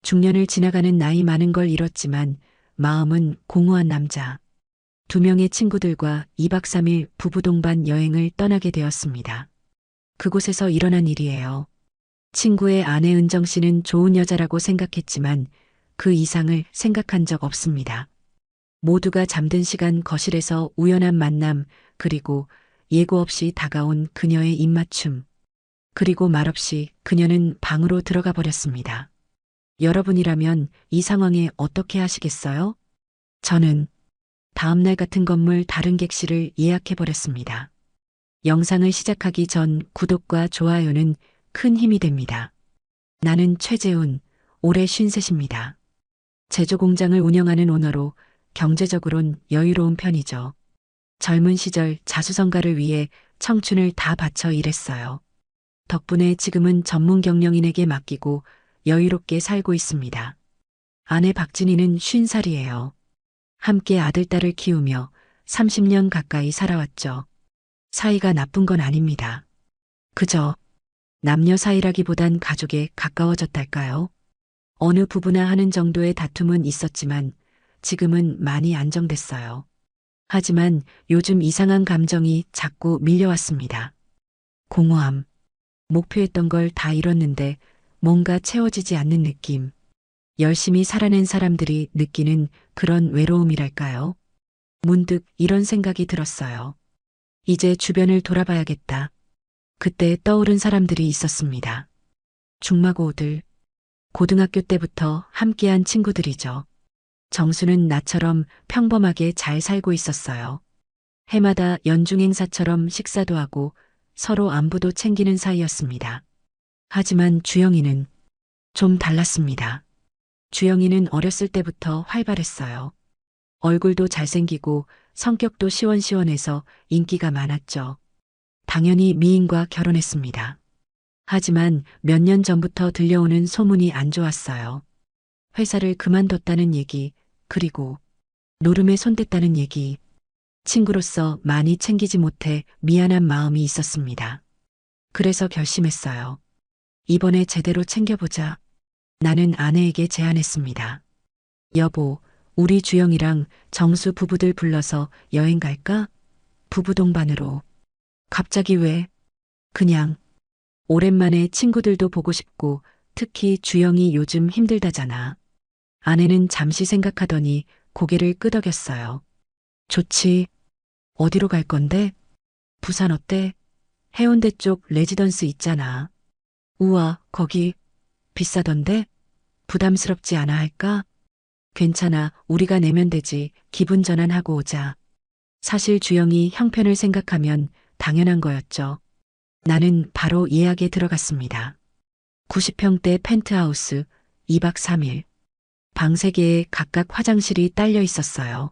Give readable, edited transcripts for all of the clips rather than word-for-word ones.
중년을 지나가는 나이 많은 걸 잃었지만 마음은 공허한 남자. 2명의 친구들과 2박 3일 부부 동반 여행을 떠나게 되었습니다. 그곳에서 일어난 일이에요. 친구의 아내 은정 씨는 좋은 여자라고 생각했지만 그 이상을 생각한 적 없습니다. 모두가 잠든 시간 거실에서 우연한 만남, 그리고 예고 없이 다가온 그녀의 입맞춤. 그리고 말없이 그녀는 방으로 들어가 버렸습니다. 여러분이라면 이 상황에 어떻게 하시겠어요? 저는 다음날 같은 건물 다른 객실을 예약해 버렸습니다. 영상을 시작하기 전 구독과 좋아요는 큰 힘이 됩니다. 나는 최재훈, 올해 53입니다. 제조 공장을 운영하는 오너로 경제적으론 여유로운 편이죠. 젊은 시절 자수성가를 위해 청춘을 다 바쳐 일했어요. 덕분에 지금은 전문 경영인에게 맡기고 여유롭게 살고 있습니다. 아내 박진희는 50살이에요. 함께 아들딸을 키우며 30년 가까이 살아왔죠. 사이가 나쁜 건 아닙니다. 그저 남녀 사이라기보단 가족에 가까워졌달까요? 어느 부부나 하는 정도의 다툼은 있었지만 지금은 많이 안정됐어요. 하지만 요즘 이상한 감정이 자꾸 밀려왔습니다. 공허함. 목표했던 걸 다 잃었는데 뭔가 채워지지 않는 느낌. 열심히 살아낸 사람들이 느끼는 그런 외로움이랄까요? 문득 이런 생각이 들었어요. 이제 주변을 돌아봐야겠다. 그때 떠오른 사람들이 있었습니다. 중마고우들. 고등학교 때부터 함께한 친구들이죠. 정수는 나처럼 평범하게 잘 살고 있었어요. 해마다 연중 행사처럼 식사도 하고 서로 안부도 챙기는 사이였습니다. 하지만 주영이는 좀 달랐습니다. 주영이는 어렸을 때부터 활발했어요. 얼굴도 잘생기고 성격도 시원시원해서 인기가 많았죠. 당연히 미인과 결혼했습니다. 하지만 몇 년 전부터 들려오는 소문이 안 좋았어요. 회사를 그만뒀다는 얘기, 그리고 노름에 손댔다는 얘기. 친구로서 많이 챙기지 못해 미안한 마음이 있었습니다. 그래서 결심했어요. 이번에 제대로 챙겨보자. 나는 아내에게 제안했습니다. 여보, 우리 주영이랑 정수 부부들 불러서 여행 갈까? 부부 동반으로. 갑자기 왜? 그냥 오랜만에 친구들도 보고 싶고 특히 주영이 요즘 힘들다잖아. 아내는 잠시 생각하더니 고개를 끄덕였어요. 좋지. 어디로 갈 건데? 부산 어때? 해운대 쪽 레지던스 있잖아. 우와, 거기 비싸던데? 부담스럽지 않아 할까? 괜찮아, 우리가 내면 되지. 기분 전환하고 오자. 사실 주영이 형편을 생각하면 당연한 거였죠. 나는 바로 예약에 들어갔습니다. 90평대 펜트하우스 2박 3일. 방 3개에 각각 화장실이 딸려 있었어요.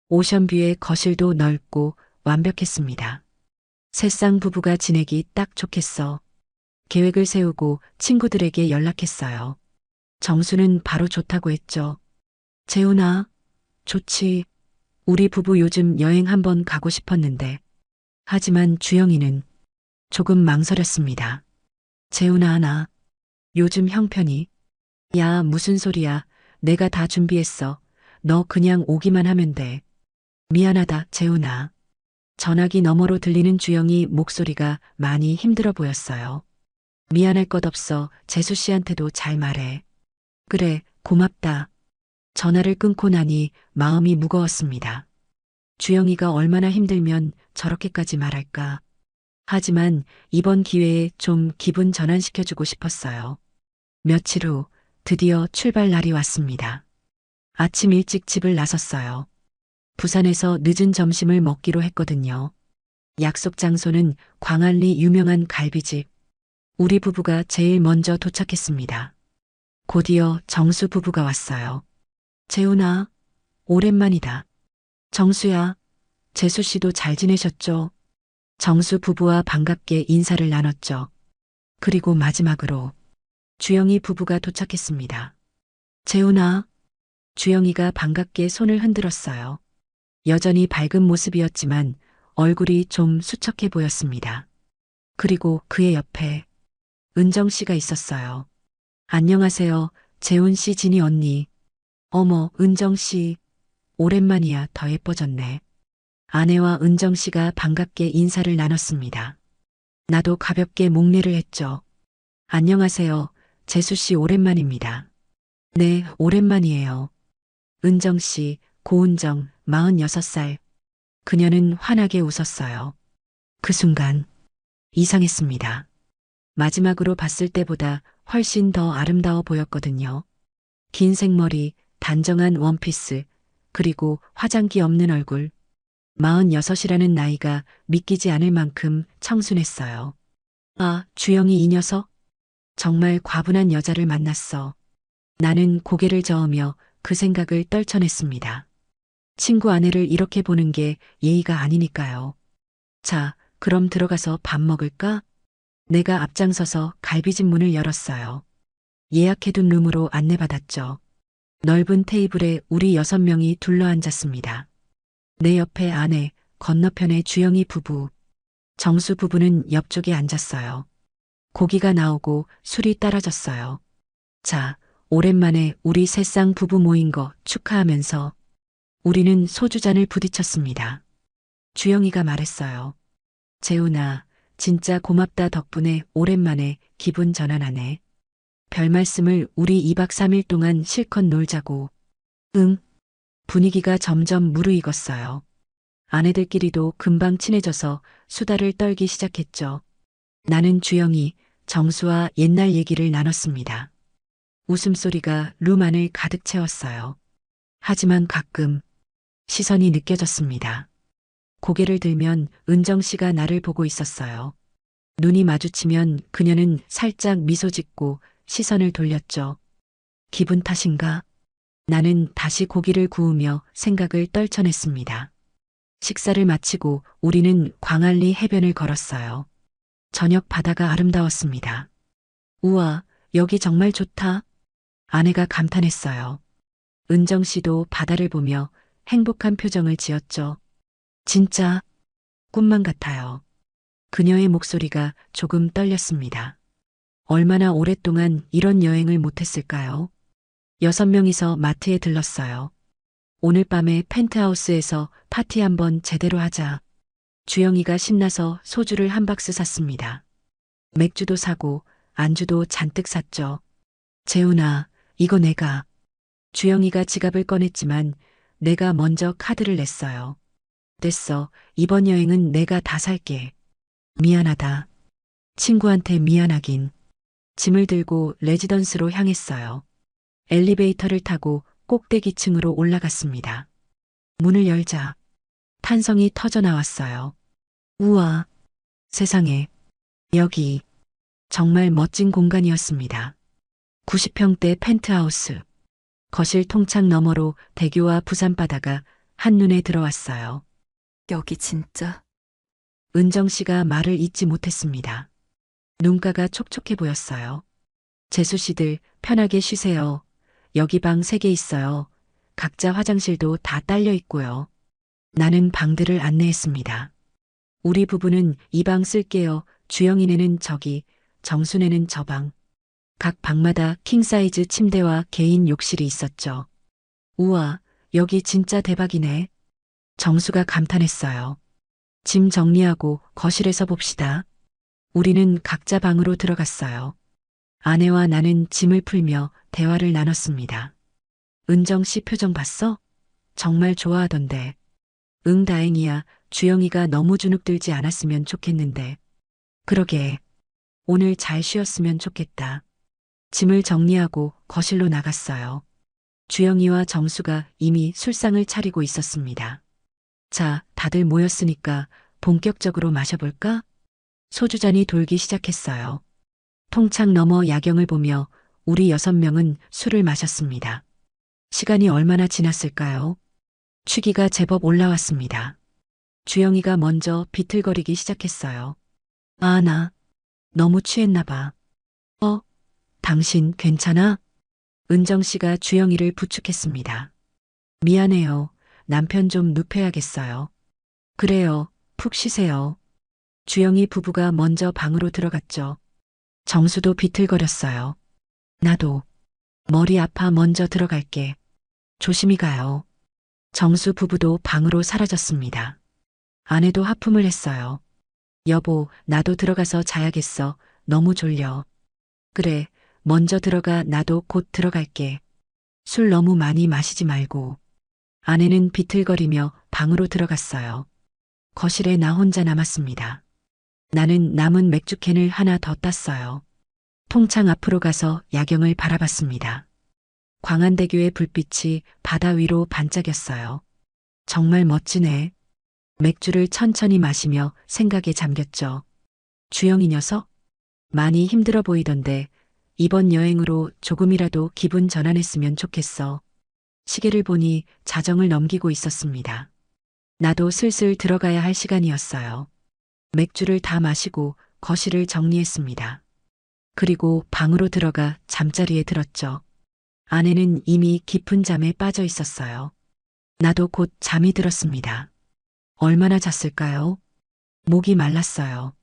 오션뷰의 거실도 넓고 완벽했습니다. 새쌍 부부가 지내기 딱 좋겠어. 계획을 세우고 친구들에게 연락했어요. 정수는 바로 좋다고 했죠. 재훈아, 좋지. 우리 부부 요즘 여행 한번 가고 싶었는데. 하지만 주영이는 조금 망설였습니다. 재훈아, 나 요즘 형편이. 야, 무슨 소리야. 내가 다 준비했어. 너 그냥 오기만 하면 돼. 미안하다, 재훈아. 전화기 너머로 들리는 주영이 목소리가 많이 힘들어 보였어요. 미안할 것 없어. 재수 씨한테도 잘 말해. 그래, 고맙다. 전화를 끊고 나니 마음이 무거웠습니다. 주영이가 얼마나 힘들면 저렇게까지 말할까. 하지만 이번 기회에 좀 기분 전환시켜주고 싶었어요. 며칠 후 드디어 출발 날이 왔습니다. 아침 일찍 집을 나섰어요. 부산에서 늦은 점심을 먹기로 했거든요. 약속 장소는 광안리 유명한 갈비집. 우리 부부가 제일 먼저 도착했습니다. 곧이어 정수 부부가 왔어요. 재훈아, 오랜만이다. 정수야, 재수 씨도 잘 지내셨죠? 정수 부부와 반갑게 인사를 나눴죠. 그리고 마지막으로 주영이 부부가 도착했습니다. 재훈아, 주영이가 반갑게 손을 흔들었어요. 여전히 밝은 모습이었지만 얼굴이 좀 수척해 보였습니다. 그리고 그의 옆에 은정 씨가 있었어요. 안녕하세요. 재훈 씨, 진희 언니. 어머, 은정 씨. 오랜만이야. 더 예뻐졌네. 아내와 은정 씨가 반갑게 인사를 나눴습니다. 나도 가볍게 목례를 했죠. 안녕하세요. 재수 씨, 오랜만입니다. 네, 오랜만이에요. 은정 씨, 고은정, 46살. 그녀는 환하게 웃었어요. 그 순간 이상했습니다. 마지막으로 봤을 때보다 훨씬 더 아름다워 보였거든요. 긴 생머리, 단정한 원피스, 그리고 화장기 없는 얼굴. 46이라는 나이가 믿기지 않을 만큼 청순했어요. 아, 주영이 이 녀석? 정말 과분한 여자를 만났어. 나는 고개를 저으며 그 생각을 떨쳐냈습니다. 친구 아내를 이렇게 보는 게 예의가 아니니까요. 자, 그럼 들어가서 밥 먹을까? 내가 앞장서서 갈비집 문을 열었어요. 예약해둔 룸으로 안내받았죠. 넓은 테이블에 우리 6명이 둘러앉았습니다. 내 옆에 아내, 건너편에 주영이 부부, 정수 부부는 옆쪽에 앉았어요. 고기가 나오고 술이 따라졌어요. 자, 오랜만에 우리 새쌍 부부 모인 거 축하하면서 우리는 소주잔을 부딪혔습니다. 주영이가 말했어요. 재훈아, 진짜 고맙다. 덕분에 오랜만에 기분 전환하네. 별 말씀을. 우리 2박 3일 동안 실컷 놀자고. 응. 분위기가 점점 무르익었어요. 아내들끼리도 금방 친해져서 수다를 떨기 시작했죠. 나는 주영이, 정수와 옛날 얘기를 나눴습니다. 웃음소리가 룸 안을 가득 채웠어요. 하지만 가끔 시선이 느껴졌습니다. 고개를 들면 은정 씨가 나를 보고 있었어요. 눈이 마주치면 그녀는 살짝 미소 짓고 시선을 돌렸죠. 기분 탓인가? 나는 다시 고기를 구우며 생각을 떨쳐냈습니다. 식사를 마치고 우리는 광안리 해변을 걸었어요. 저녁 바다가 아름다웠습니다. 우와, 여기 정말 좋다. 아내가 감탄했어요. 은정 씨도 바다를 보며 행복한 표정을 지었죠. 진짜 꿈만 같아요. 그녀의 목소리가 조금 떨렸습니다. 얼마나 오랫동안 이런 여행을 못했을까요? 6명이서 마트에 들렀어요. 오늘 밤에 펜트하우스에서 파티 한번 제대로 하자. 주영이가 신나서 소주를 한 박스 샀습니다. 맥주도 사고 안주도 잔뜩 샀죠. 재훈아, 이거 내가. 주영이가 지갑을 꺼냈지만 내가 먼저 카드를 냈어요. 됐어. 이번 여행은 내가 다 살게. 미안하다. 친구한테 미안하긴. 짐을 들고 레지던스로 향했어요. 엘리베이터를 타고 꼭대기층으로 올라갔습니다. 문을 열자 탄성이 터져 나왔어요. 우와, 세상에. 여기 정말 멋진 공간이었습니다. 90평대 펜트하우스. 거실 통창 너머로 대교와 부산바다가 한눈에 들어왔어요. 여기 진짜 은정 씨가 말을 잇지 못했습니다. 눈가가 촉촉해 보였어요. 재수 씨들 편하게 쉬세요. 여기 방 3개 있어요. 각자 화장실도 다 딸려 있고요. 나는 방들을 안내했습니다. 우리 부부는 이 방 쓸게요. 주영이네는 저기, 정순애는 저 방. 각 방마다 킹사이즈 침대와 개인 욕실이 있었죠. 우와, 여기 진짜 대박이네. 정수가 감탄했어요. 짐 정리하고 거실에서 봅시다. 우리는 각자 방으로 들어갔어요. 아내와 나는 짐을 풀며 대화를 나눴습니다. 은정 씨 표정 봤어? 정말 좋아하던데. 응, 다행이야. 주영이가 너무 주눅들지 않았으면 좋겠는데. 그러게. 오늘 잘 쉬었으면 좋겠다. 짐을 정리하고 거실로 나갔어요. 주영이와 정수가 이미 술상을 차리고 있었습니다. 자, 다들 모였으니까 본격적으로 마셔볼까? 소주잔이 돌기 시작했어요. 통창 너머 야경을 보며 우리 6명은 술을 마셨습니다. 시간이 얼마나 지났을까요? 취기가 제법 올라왔습니다. 주영이가 먼저 비틀거리기 시작했어요. 아, 나 너무 취했나 봐. 당신 괜찮아? 은정 씨가 주영이를 부축했습니다. 미안해요. 남편 좀 눕혀야겠어요. 그래요. 푹 쉬세요. 주영이 부부가 먼저 방으로 들어갔죠. 정수도 비틀거렸어요. 나도. 머리 아파 먼저 들어갈게. 조심히 가요. 정수 부부도 방으로 사라졌습니다. 아내도 하품을 했어요. 여보, 나도 들어가서 자야겠어. 너무 졸려. 그래, 먼저 들어가. 나도 곧 들어갈게. 술 너무 많이 마시지 말고. 아내는 비틀거리며 방으로 들어갔어요. 거실에 나 혼자 남았습니다. 나는 남은 맥주캔을 하나 더 땄어요. 통창 앞으로 가서 야경을 바라봤습니다. 광안대교의 불빛이 바다 위로 반짝였어요. 정말 멋지네. 맥주를 천천히 마시며 생각에 잠겼죠. 주영이 녀석? 많이 힘들어 보이던데 이번 여행으로 조금이라도 기분 전환했으면 좋겠어. 시계를 보니 자정을 넘기고 있었습니다. 나도 슬슬 들어가야 할 시간이었어요. 맥주를 다 마시고 거실을 정리했습니다. 그리고 방으로 들어가 잠자리에 들었죠. 아내는 이미 깊은 잠에 빠져 있었어요. 나도 곧 잠이 들었습니다. 얼마나 잤을까요? 목이 말랐어요.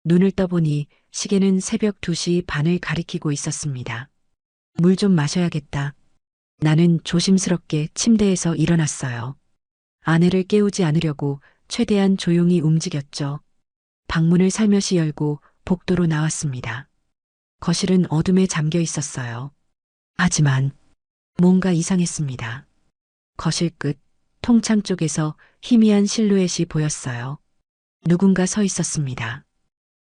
눈을 떠보니 시계는 새벽 2시 반을 가리키고 있었습니다. 물 좀 마셔야겠다. 나는 조심스럽게 침대에서 일어났어요. 아내를 깨우지 않으려고 최대한 조용히 움직였죠. 방문을 살며시 열고 복도로 나왔습니다. 거실은 어둠에 잠겨 있었어요. 하지만 뭔가 이상했습니다. 거실 끝 통창 쪽에서 희미한 실루엣이 보였어요. 누군가 서 있었습니다.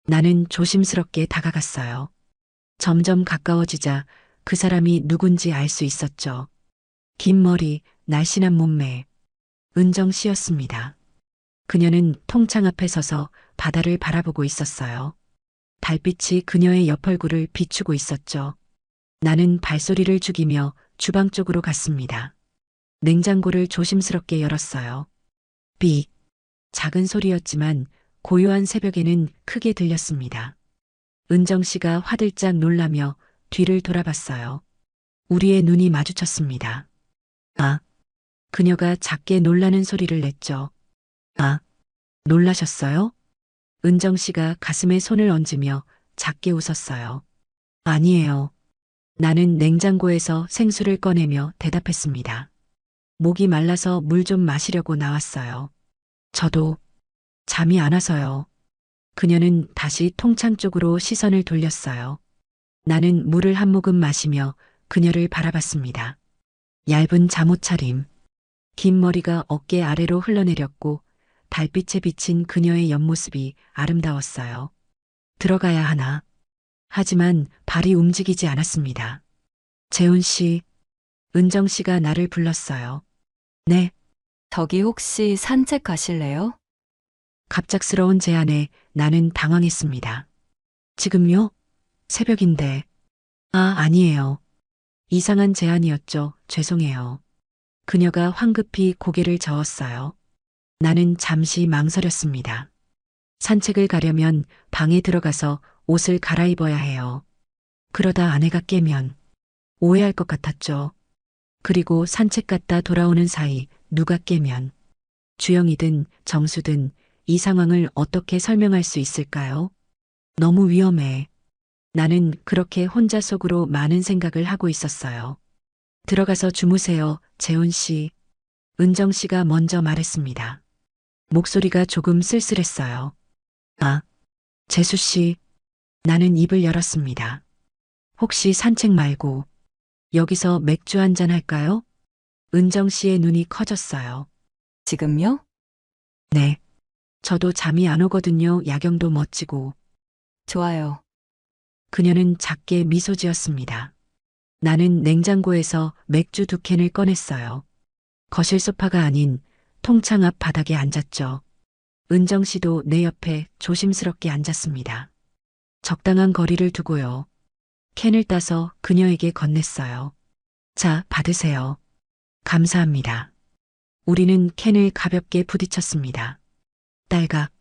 나는 조심스럽게 다가갔어요. 점점 가까워지자 그 사람이 누군지 알 수 있었죠. 긴 머리, 날씬한 몸매. 은정 씨였습니다. 그녀는 통창 앞에 서서 바다를 바라보고 있었어요. 달빛이 그녀의 옆얼굴을 비추고 있었죠. 나는 발소리를 죽이며 주방 쪽으로 갔습니다. 냉장고를 조심스럽게 열었어요. 삑. 작은 소리였지만 고요한 새벽에는 크게 들렸습니다. 은정 씨가 화들짝 놀라며 뒤를 돌아봤어요. 우리의 눈이 마주쳤습니다. 아. 그녀가 작게 놀라는 소리를 냈죠. 아. 놀라셨어요? 은정 씨가 가슴에 손을 얹으며 작게 웃었어요. 아니에요. 나는 냉장고에서 생수를 꺼내며 대답했습니다. 목이 말라서 물 좀 마시려고 나왔어요. 저도 잠이 안 와서요. 그녀는 다시 통창 쪽으로 시선을 돌렸어요. 나는 물을 한 모금 마시며 그녀를 바라봤습니다. 얇은 잠옷차림, 긴 머리가 어깨 아래로 흘러내렸고 달빛에 비친 그녀의 옆모습이 아름다웠어요. 들어가야 하나. 하지만 발이 움직이지 않았습니다. 재훈 씨, 은정 씨가 나를 불렀어요. 네. 저기 혹시 산책 가실래요? 갑작스러운 제안에 나는 당황했습니다. 지금요? 새벽인데. 아, 아니에요. 이상한 제안이었죠. 죄송해요. 그녀가 황급히 고개를 저었어요. 나는 잠시 망설였습니다. 산책을 가려면 방에 들어가서 옷을 갈아입어야 해요. 그러다 아내가 깨면 오해할 것 같았죠. 그리고 산책 갔다 돌아오는 사이 누가 깨면 주영이든 정수든 이 상황을 어떻게 설명할 수 있을까요? 너무 위험해. 나는 그렇게 혼자 속으로 많은 생각을 하고 있었어요. 들어가서 주무세요, 재훈 씨. 은정 씨가 먼저 말했습니다. 목소리가 조금 쓸쓸했어요. 아, 재수 씨. 나는 입을 열었습니다. 혹시 산책 말고 여기서 맥주 한잔 할까요? 은정 씨의 눈이 커졌어요. 지금요? 네. 저도 잠이 안 오거든요. 야경도 멋지고. 좋아요. 그녀는 작게 미소 지었습니다. 나는 냉장고에서 맥주 2캔을 꺼냈어요. 거실 소파가 아닌 통창 앞 바닥에 앉았죠. 은정 씨도 내 옆에 조심스럽게 앉았습니다. 적당한 거리를 두고요. 캔을 따서 그녀에게 건넸어요. 자, 받으세요. 감사합니다. 우리는 캔을 가볍게 부딪혔습니다. 딸각.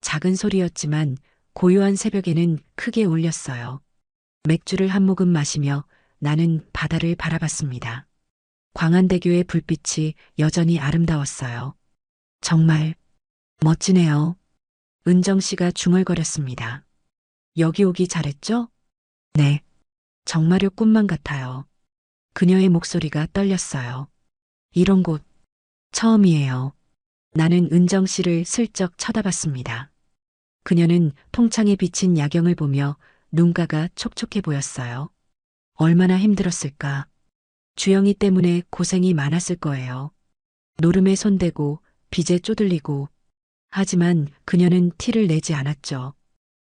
작은 소리였지만 고요한 새벽에는 크게 울렸어요. 맥주를 한 모금 마시며 나는 바다를 바라봤습니다. 광안대교의 불빛이 여전히 아름다웠어요. 정말 멋지네요. 은정 씨가 중얼거렸습니다. 여기 오기 잘했죠? 네. 정말요 꿈만 같아요. 그녀의 목소리가 떨렸어요. 이런 곳 처음이에요. 나는 은정 씨를 슬쩍 쳐다봤습니다. 그녀는 통창에 비친 야경을 보며 눈가가 촉촉해 보였어요. 얼마나 힘들었을까. 주영이 때문에 고생이 많았을 거예요. 노름에 손대고 빚에 쪼들리고. 하지만 그녀는 티를 내지 않았죠.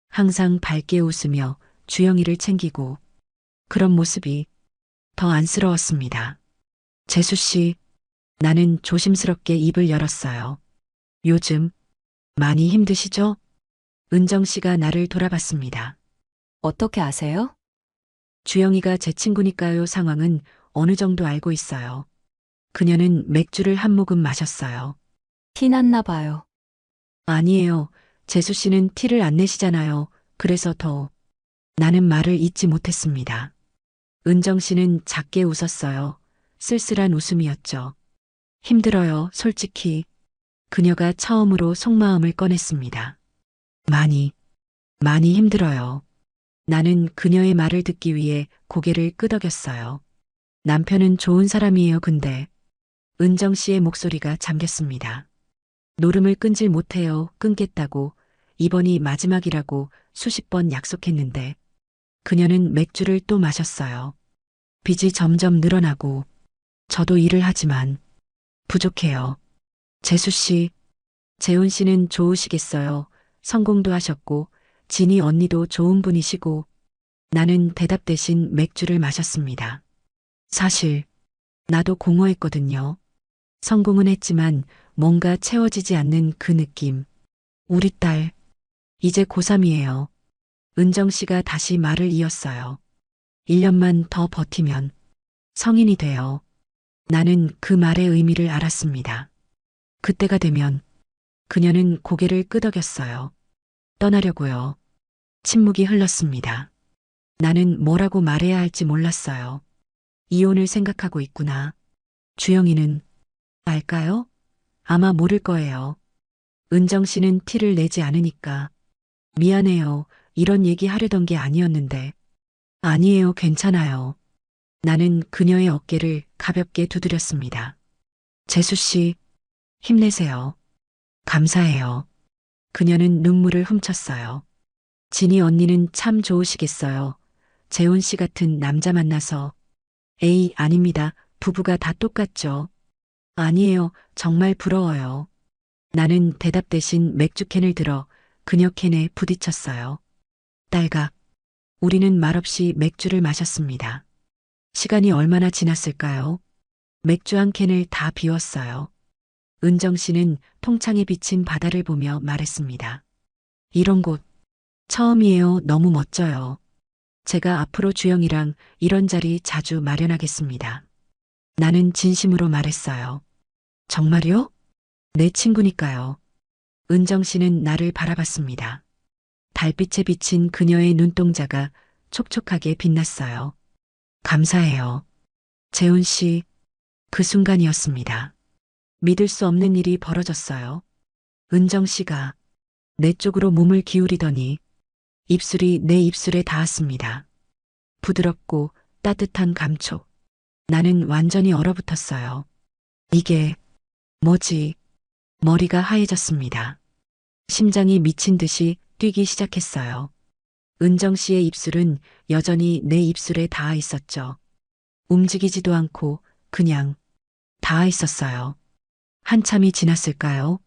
항상 밝게 웃으며 주영이를 챙기고. 그런 모습이 더 안쓰러웠습니다. 재수 씨, 나는 조심스럽게 입을 열었어요. 요즘 많이 힘드시죠? 은정 씨가 나를 돌아봤습니다. 어떻게 아세요? 주영이가 제 친구니까요. 상황은 어느 정도 알고 있어요. 그녀는 맥주를 한 모금 마셨어요. 티 났나 봐요. 아니에요. 재수 씨는 티를 안 내시잖아요. 그래서 더. 나는 말을 잇지 못했습니다. 은정 씨는 작게 웃었어요. 쓸쓸한 웃음이었죠. 힘들어요, 솔직히. 그녀가 처음으로 속마음을 꺼냈습니다. 많이 힘들어요. 나는 그녀의 말을 듣기 위해 고개를 끄덕였어요. 남편은 좋은 사람이에요, 근데. 은정 씨의 목소리가 잠겼습니다. 노름을 끊질 못해요, 끊겠다고. 이번이 마지막이라고 수십 번 약속했는데. 그녀는 맥주를 또 마셨어요. 빚이 점점 늘어나고, 저도 일을 하지만, 부족해요. 재수 씨, 재훈 씨는 좋으시겠어요. 성공도 하셨고, 진희 언니도 좋은 분이시고, 나는 대답 대신 맥주를 마셨습니다. 사실, 나도 공허했거든요. 성공은 했지만 뭔가 채워지지 않는 그 느낌. 우리 딸, 이제 고3이에요. 은정 씨가 다시 말을 이었어요. 1년만 더 버티면 성인이 돼요. 나는 그 말의 의미를 알았습니다. 그때가 되면 그녀는 고개를 끄덕였어요. 떠나려고요. 침묵이 흘렀습니다. 나는 뭐라고 말해야 할지 몰랐어요. 이혼을 생각하고 있구나. 주영이는 알까요? 아마 모를 거예요. 은정 씨는 티를 내지 않으니까. 미안해요. 이런 얘기 하려던 게 아니었는데. 아니에요. 괜찮아요. 나는 그녀의 어깨를 가볍게 두드렸습니다. 재수 씨, 힘내세요. 감사해요. 그녀는 눈물을 훔쳤어요. 진희 언니는 참 좋으시겠어요. 재훈 씨 같은 남자 만나서. 에이, 아닙니다. 부부가 다 똑같죠. 아니에요. 정말 부러워요. 나는 대답 대신 맥주캔을 들어 그녀 캔에 부딪혔어요. 딸각. 우리는 말없이 맥주를 마셨습니다. 시간이 얼마나 지났을까요? 맥주 한 캔을 다 비웠어요. 은정 씨는 통창에 비친 바다를 보며 말했습니다. 이런 곳 처음이에요. 너무 멋져요. 제가 앞으로 주영이랑 이런 자리 자주 마련하겠습니다. 나는 진심으로 말했어요. 정말요? 내 친구니까요. 은정 씨는 나를 바라봤습니다. 달빛에 비친 그녀의 눈동자가 촉촉하게 빛났어요. 감사해요. 재훈 씨, 그 순간이었습니다. 믿을 수 없는 일이 벌어졌어요. 은정 씨가 내 쪽으로 몸을 기울이더니 입술이 내 입술에 닿았습니다. 부드럽고 따뜻한 감촉. 나는 완전히 얼어붙었어요. 이게 뭐지? 머리가 하얘졌습니다. 심장이 미친 듯이 뛰기 시작했어요. 은정 씨의 입술은 여전히 내 입술에 닿아 있었죠. 움직이지도 않고 그냥 닿아 있었어요. 한참이 지났을까요?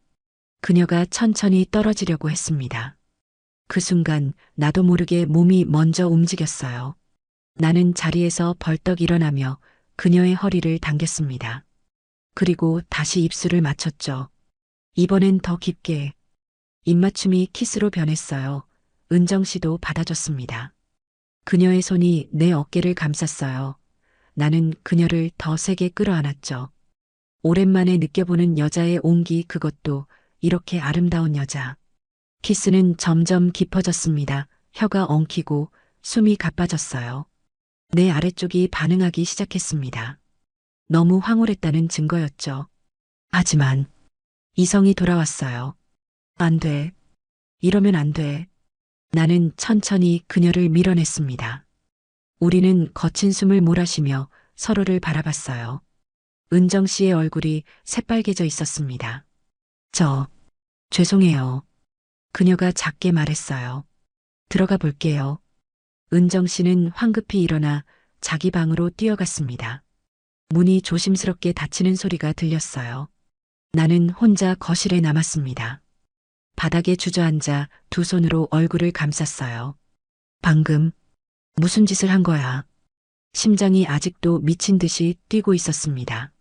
그녀가 천천히 떨어지려고 했습니다. 그 순간 나도 모르게 몸이 먼저 움직였어요. 나는 자리에서 벌떡 일어나며 그녀의 허리를 당겼습니다. 그리고 다시 입술을 맞췄죠. 이번엔 더 깊게. 입맞춤이 키스로 변했어요. 은정 씨도 받아줬습니다. 그녀의 손이 내 어깨를 감쌌어요. 나는 그녀를 더 세게 끌어안았죠. 오랜만에 느껴보는 여자의 온기, 그것도 이렇게 아름다운 여자. 키스는 점점 깊어졌습니다. 혀가 엉키고 숨이 가빠졌어요. 내 아래쪽이 반응하기 시작했습니다. 너무 황홀했다는 증거였죠. 하지만 이성이 돌아왔어요. 안 돼. 이러면 안 돼. 나는 천천히 그녀를 밀어냈습니다. 우리는 거친 숨을 몰아쉬며 서로를 바라봤어요. 은정 씨의 얼굴이 새빨개져 있었습니다. 죄송해요. 그녀가 작게 말했어요. 들어가 볼게요. 은정 씨는 황급히 일어나 자기 방으로 뛰어갔습니다. 문이 조심스럽게 닫히는 소리가 들렸어요. 나는 혼자 거실에 남았습니다. 바닥에 주저앉아 두 손으로 얼굴을 감쌌어요. 방금 무슨 짓을 한 거야? 심장이 아직도 미친 듯이 뛰고 있었습니다.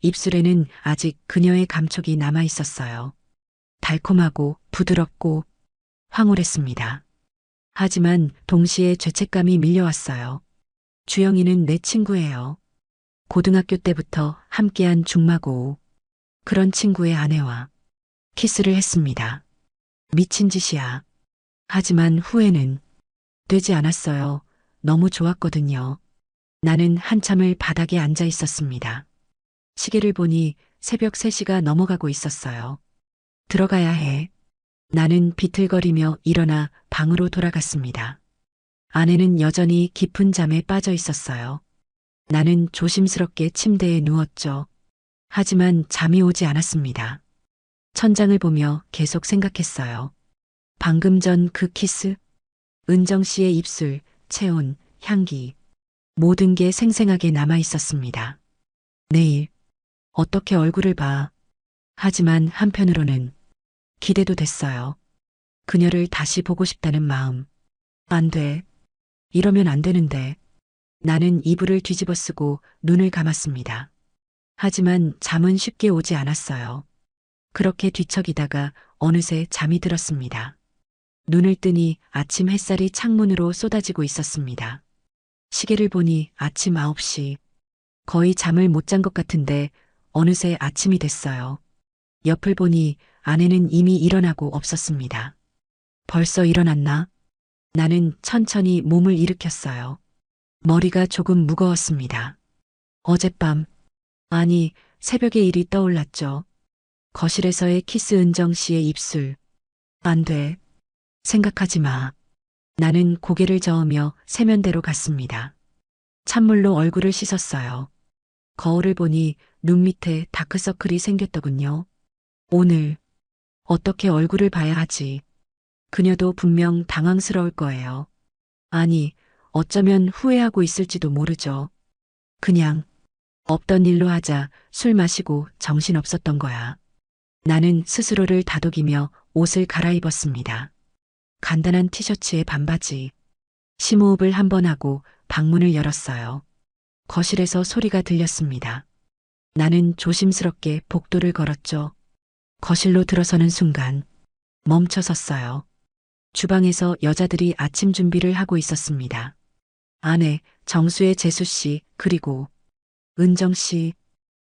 입술에는 아직 그녀의 감촉이 남아 있었어요. 달콤하고 부드럽고 황홀했습니다. 하지만 동시에 죄책감이 밀려왔어요. 주영이는 내 친구예요. 고등학교 때부터 함께한 중마고 그런 친구의 아내와 키스를 했습니다. 미친 짓이야. 하지만 후회는 되지 않았어요. 너무 좋았거든요. 나는 한참을 바닥에 앉아 있었습니다. 시계를 보니 새벽 3시가 넘어가고 있었어요. 들어가야 해. 나는 비틀거리며 일어나 방으로 돌아갔습니다. 아내는 여전히 깊은 잠에 빠져 있었어요. 나는 조심스럽게 침대에 누웠죠. 하지만 잠이 오지 않았습니다. 천장을 보며 계속 생각했어요. 방금 전 그 키스, 은정 씨의 입술, 체온, 향기, 모든 게 생생하게 남아 있었습니다. 내일 어떻게 얼굴을 봐. 하지만 한편으로는 기대도 됐어요. 그녀를 다시 보고 싶다는 마음. 안 돼. 이러면 안 되는데. 나는 이불을 뒤집어 쓰고 눈을 감았습니다. 하지만 잠은 쉽게 오지 않았어요. 그렇게 뒤척이다가 어느새 잠이 들었습니다. 눈을 뜨니 아침 햇살이 창문으로 쏟아지고 있었습니다. 시계를 보니 아침 9시. 거의 잠을 못 잔 것 같은데 어느새 아침이 됐어요. 옆을 보니 아내는 이미 일어나고 없었습니다. 벌써 일어났나? 나는 천천히 몸을 일으켰어요. 머리가 조금 무거웠습니다. 어젯밤, 아니, 새벽의 일이 떠올랐죠. 거실에서의 키스 은정 씨의 입술. 안 돼. 생각하지 마. 나는 고개를 저으며 세면대로 갔습니다. 찬물로 얼굴을 씻었어요. 거울을 보니 눈 밑에 다크서클이 생겼더군요. 오늘 어떻게 얼굴을 봐야 하지? 그녀도 분명 당황스러울 거예요. 아니, 어쩌면 후회하고 있을지도 모르죠. 그냥 없던 일로 하자 술 마시고 정신없었던 거야. 나는 스스로를 다독이며 옷을 갈아입었습니다. 간단한 티셔츠에 반바지. 심호흡을 한 번 하고 방문을 열었어요. 거실에서 소리가 들렸습니다. 나는 조심스럽게 복도를 걸었죠. 거실로 들어서는 순간 멈춰 섰어요. 주방에서 여자들이 아침 준비를 하고 있었습니다. 아내, 정수의 재수 씨, 그리고 은정 씨.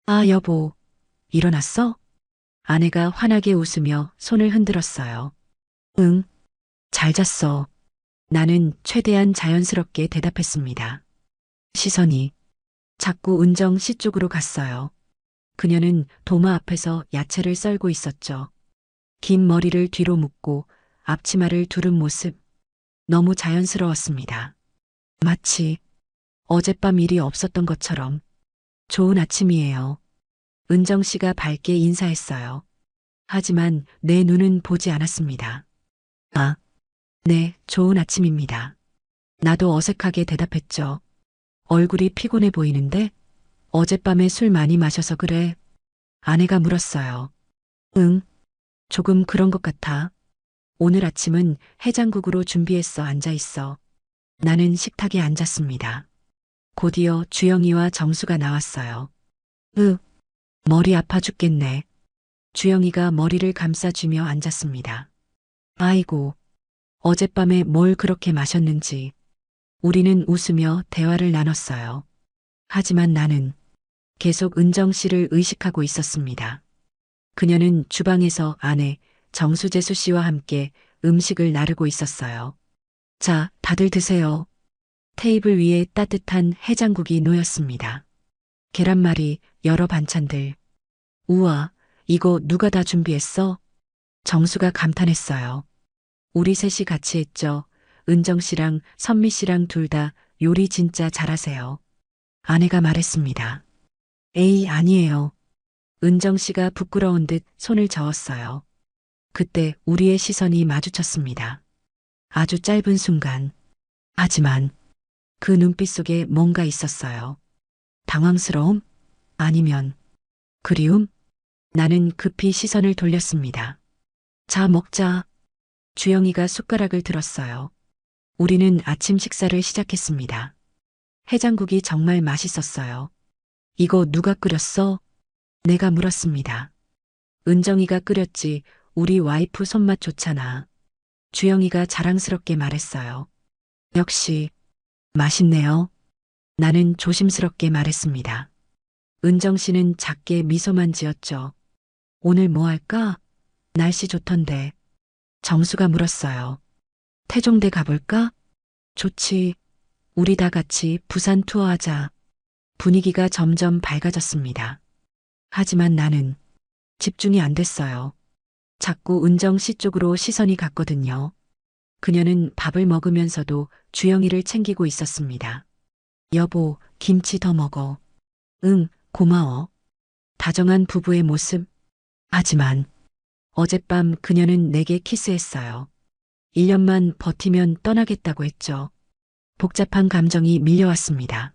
아, 여보, 일어났어? 아내가 환하게 웃으며 손을 흔들었어요. 응, 잘 잤어. 나는 최대한 자연스럽게 대답했습니다. 시선이 자꾸 은정 씨 쪽으로 갔어요. 그녀는 도마 앞에서 야채를 썰고 있었죠. 긴 머리를 뒤로 묶고 앞치마를 두른 모습. 너무 자연스러웠습니다. 마치 어젯밤 일이 없었던 것처럼. 좋은 아침이에요. 은정 씨가 밝게 인사했어요. 하지만 내 눈은 보지 않았습니다. 아, 네, 좋은 아침입니다. 나도 어색하게 대답했죠. 얼굴이 피곤해 보이는데? 어젯밤에 술 많이 마셔서 그래. 아내가 물었어요. 응, 조금 그런 것 같아. 오늘 아침은 해장국으로 준비했어. 앉아 있어. 나는 식탁에 앉았습니다. 곧이어 주영이와 정수가 나왔어요. 머리 아파 죽겠네. 주영이가 머리를 감싸주며 앉았습니다. 아이고, 어젯밤에 뭘 그렇게 마셨는지. 우리는 웃으며 대화를 나눴어요. 하지만 나는 계속 은정 씨를 의식하고 있었습니다. 그녀는 주방에서 아내 정수재수 씨와 함께 음식을 나르고 있었어요. 자, 다들 드세요. 테이블 위에 따뜻한 해장국이 놓였습니다. 계란말이, 여러 반찬들. 우와, 이거 누가 다 준비했어? 정수가 감탄했어요. 우리 셋이 같이 했죠. 은정 씨랑 선미 씨랑 둘 다 요리 진짜 잘하세요. 아내가 말했습니다. 에이, 아니에요. 은정 씨가 부끄러운 듯 손을 저었어요. 그때 우리의 시선이 마주쳤습니다. 아주 짧은 순간. 하지만 그 눈빛 속에 뭔가 있었어요. 당황스러움? 아니면 그리움? 나는 급히 시선을 돌렸습니다. 자, 먹자. 주영이가 숟가락을 들었어요. 우리는 아침 식사를 시작했습니다. 해장국이 정말 맛있었어요. 이거 누가 끓였어? 내가 물었습니다. 은정이가 끓였지. 우리 와이프 손맛 좋잖아. 주영이가 자랑스럽게 말했어요. 역시 맛있네요. 나는 조심스럽게 말했습니다. 은정 씨는 작게 미소만 지었죠. 오늘 뭐 할까? 날씨 좋던데. 정수가 물었어요. 태종대 가볼까? 좋지. 우리 다 같이 부산 투어하자. 분위기가 점점 밝아졌습니다. 하지만 나는 집중이 안 됐어요. 자꾸 은정 씨 쪽으로 시선이 갔거든요. 그녀는 밥을 먹으면서도 주영이를 챙기고 있었습니다. 여보, 김치 더 먹어. 응, 고마워. 다정한 부부의 모습. 하지만 어젯밤 그녀는 내게 키스했어요. 1년만 버티면 떠나겠다고 했죠. 복잡한 감정이 밀려왔습니다.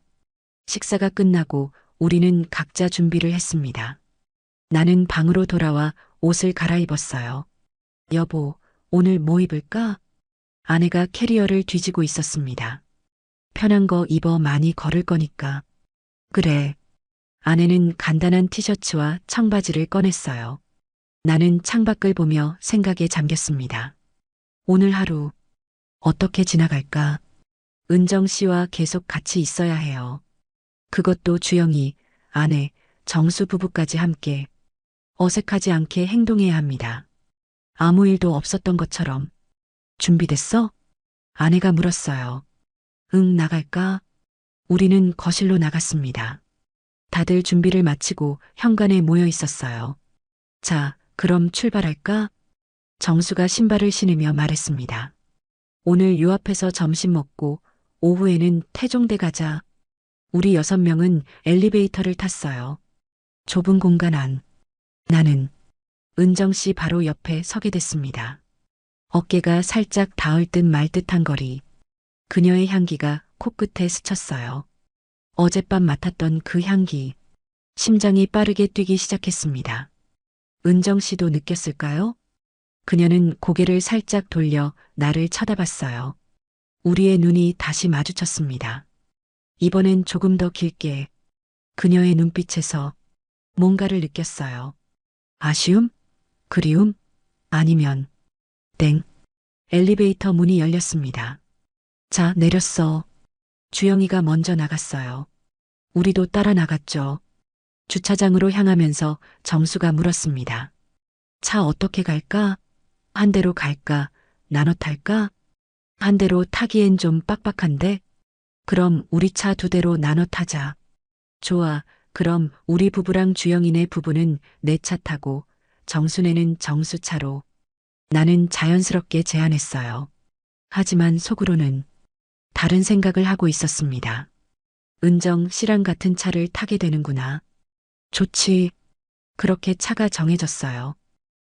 식사가 끝나고 우리는 각자 준비를 했습니다. 나는 방으로 돌아와 옷을 갈아입었어요. 여보, 오늘 뭐 입을까? 아내가 캐리어를 뒤지고 있었습니다. 편한 거 입어, 많이 걸을 거니까. 그래. 아내는 간단한 티셔츠와 청바지를 꺼냈어요. 나는 창밖을 보며 생각에 잠겼습니다. 오늘 하루 어떻게 지나갈까? 은정 씨와 계속 같이 있어야 해요. 그것도 주영이, 아내, 정수 부부까지 함께 어색하지 않게 행동해야 합니다. 아무 일도 없었던 것처럼. 준비됐어? 아내가 물었어요. 응, 나갈까? 우리는 거실로 나갔습니다. 다들 준비를 마치고 현관에 모여 있었어요. 자, 그럼 출발할까? 정수가 신발을 신으며 말했습니다. 오늘 요 앞에서 점심 먹고 오후에는 태종대 가자. 우리 6명은 엘리베이터를 탔어요. 좁은 공간 안. 나는 은정 씨 바로 옆에 서게 됐습니다. 어깨가 살짝 닿을 듯 말 듯한 거리. 그녀의 향기가 코끝에 스쳤어요. 어젯밤 맡았던 그 향기. 심장이 빠르게 뛰기 시작했습니다. 은정 씨도 느꼈을까요? 그녀는 고개를 살짝 돌려 나를 쳐다봤어요. 우리의 눈이 다시 마주쳤습니다. 이번엔 조금 더 길게. 그녀의 눈빛에서 뭔가를 느꼈어요. 아쉬움? 그리움? 아니면 땡. 엘리베이터 문이 열렸습니다. 자, 내렸어. 주영이가 먼저 나갔어요. 우리도 따라 나갔죠. 주차장으로 향하면서 정수가 물었습니다. 차 어떻게 갈까? 한 대로 갈까? 나눠 탈까? 한 대로 타기엔 좀 빡빡한데? 그럼 우리 차 2대로 나눠 타자. 좋아. 그럼 우리 부부랑 주영이네 부부는 내 차 타고 정수네는 정수 차로. 나는 자연스럽게 제안했어요. 하지만 속으로는 다른 생각을 하고 있었습니다. 은정 씨랑 같은 차를 타게 되는구나. 좋지. 그렇게 차가 정해졌어요.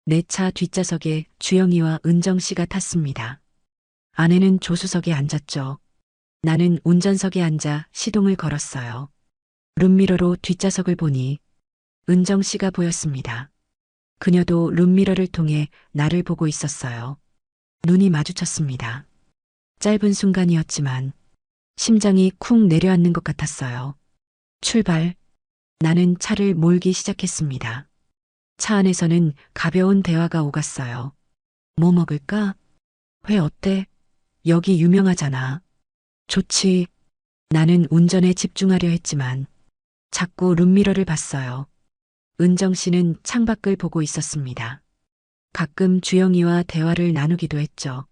내 차 뒷좌석에 주영이와 은정 씨가 탔습니다. 아내는 조수석에 앉았죠. 나는 운전석에 앉아 시동을 걸었어요. 룸미러로 뒷좌석을 보니 은정 씨가 보였습니다. 그녀도 룸미러를 통해 나를 보고 있었어요. 눈이 마주쳤습니다. 짧은 순간이었지만 심장이 쿵 내려앉는 것 같았어요. 출발. 나는 차를 몰기 시작했습니다. 차 안에서는 가벼운 대화가 오갔어요. 뭐 먹을까? 회 어때? 여기 유명하잖아. 좋지. 나는 운전에 집중하려 했지만 자꾸 룸미러를 봤어요. 은정 씨는 창밖을 보고 있었습니다. 가끔 주영이와 대화를 나누기도 했죠.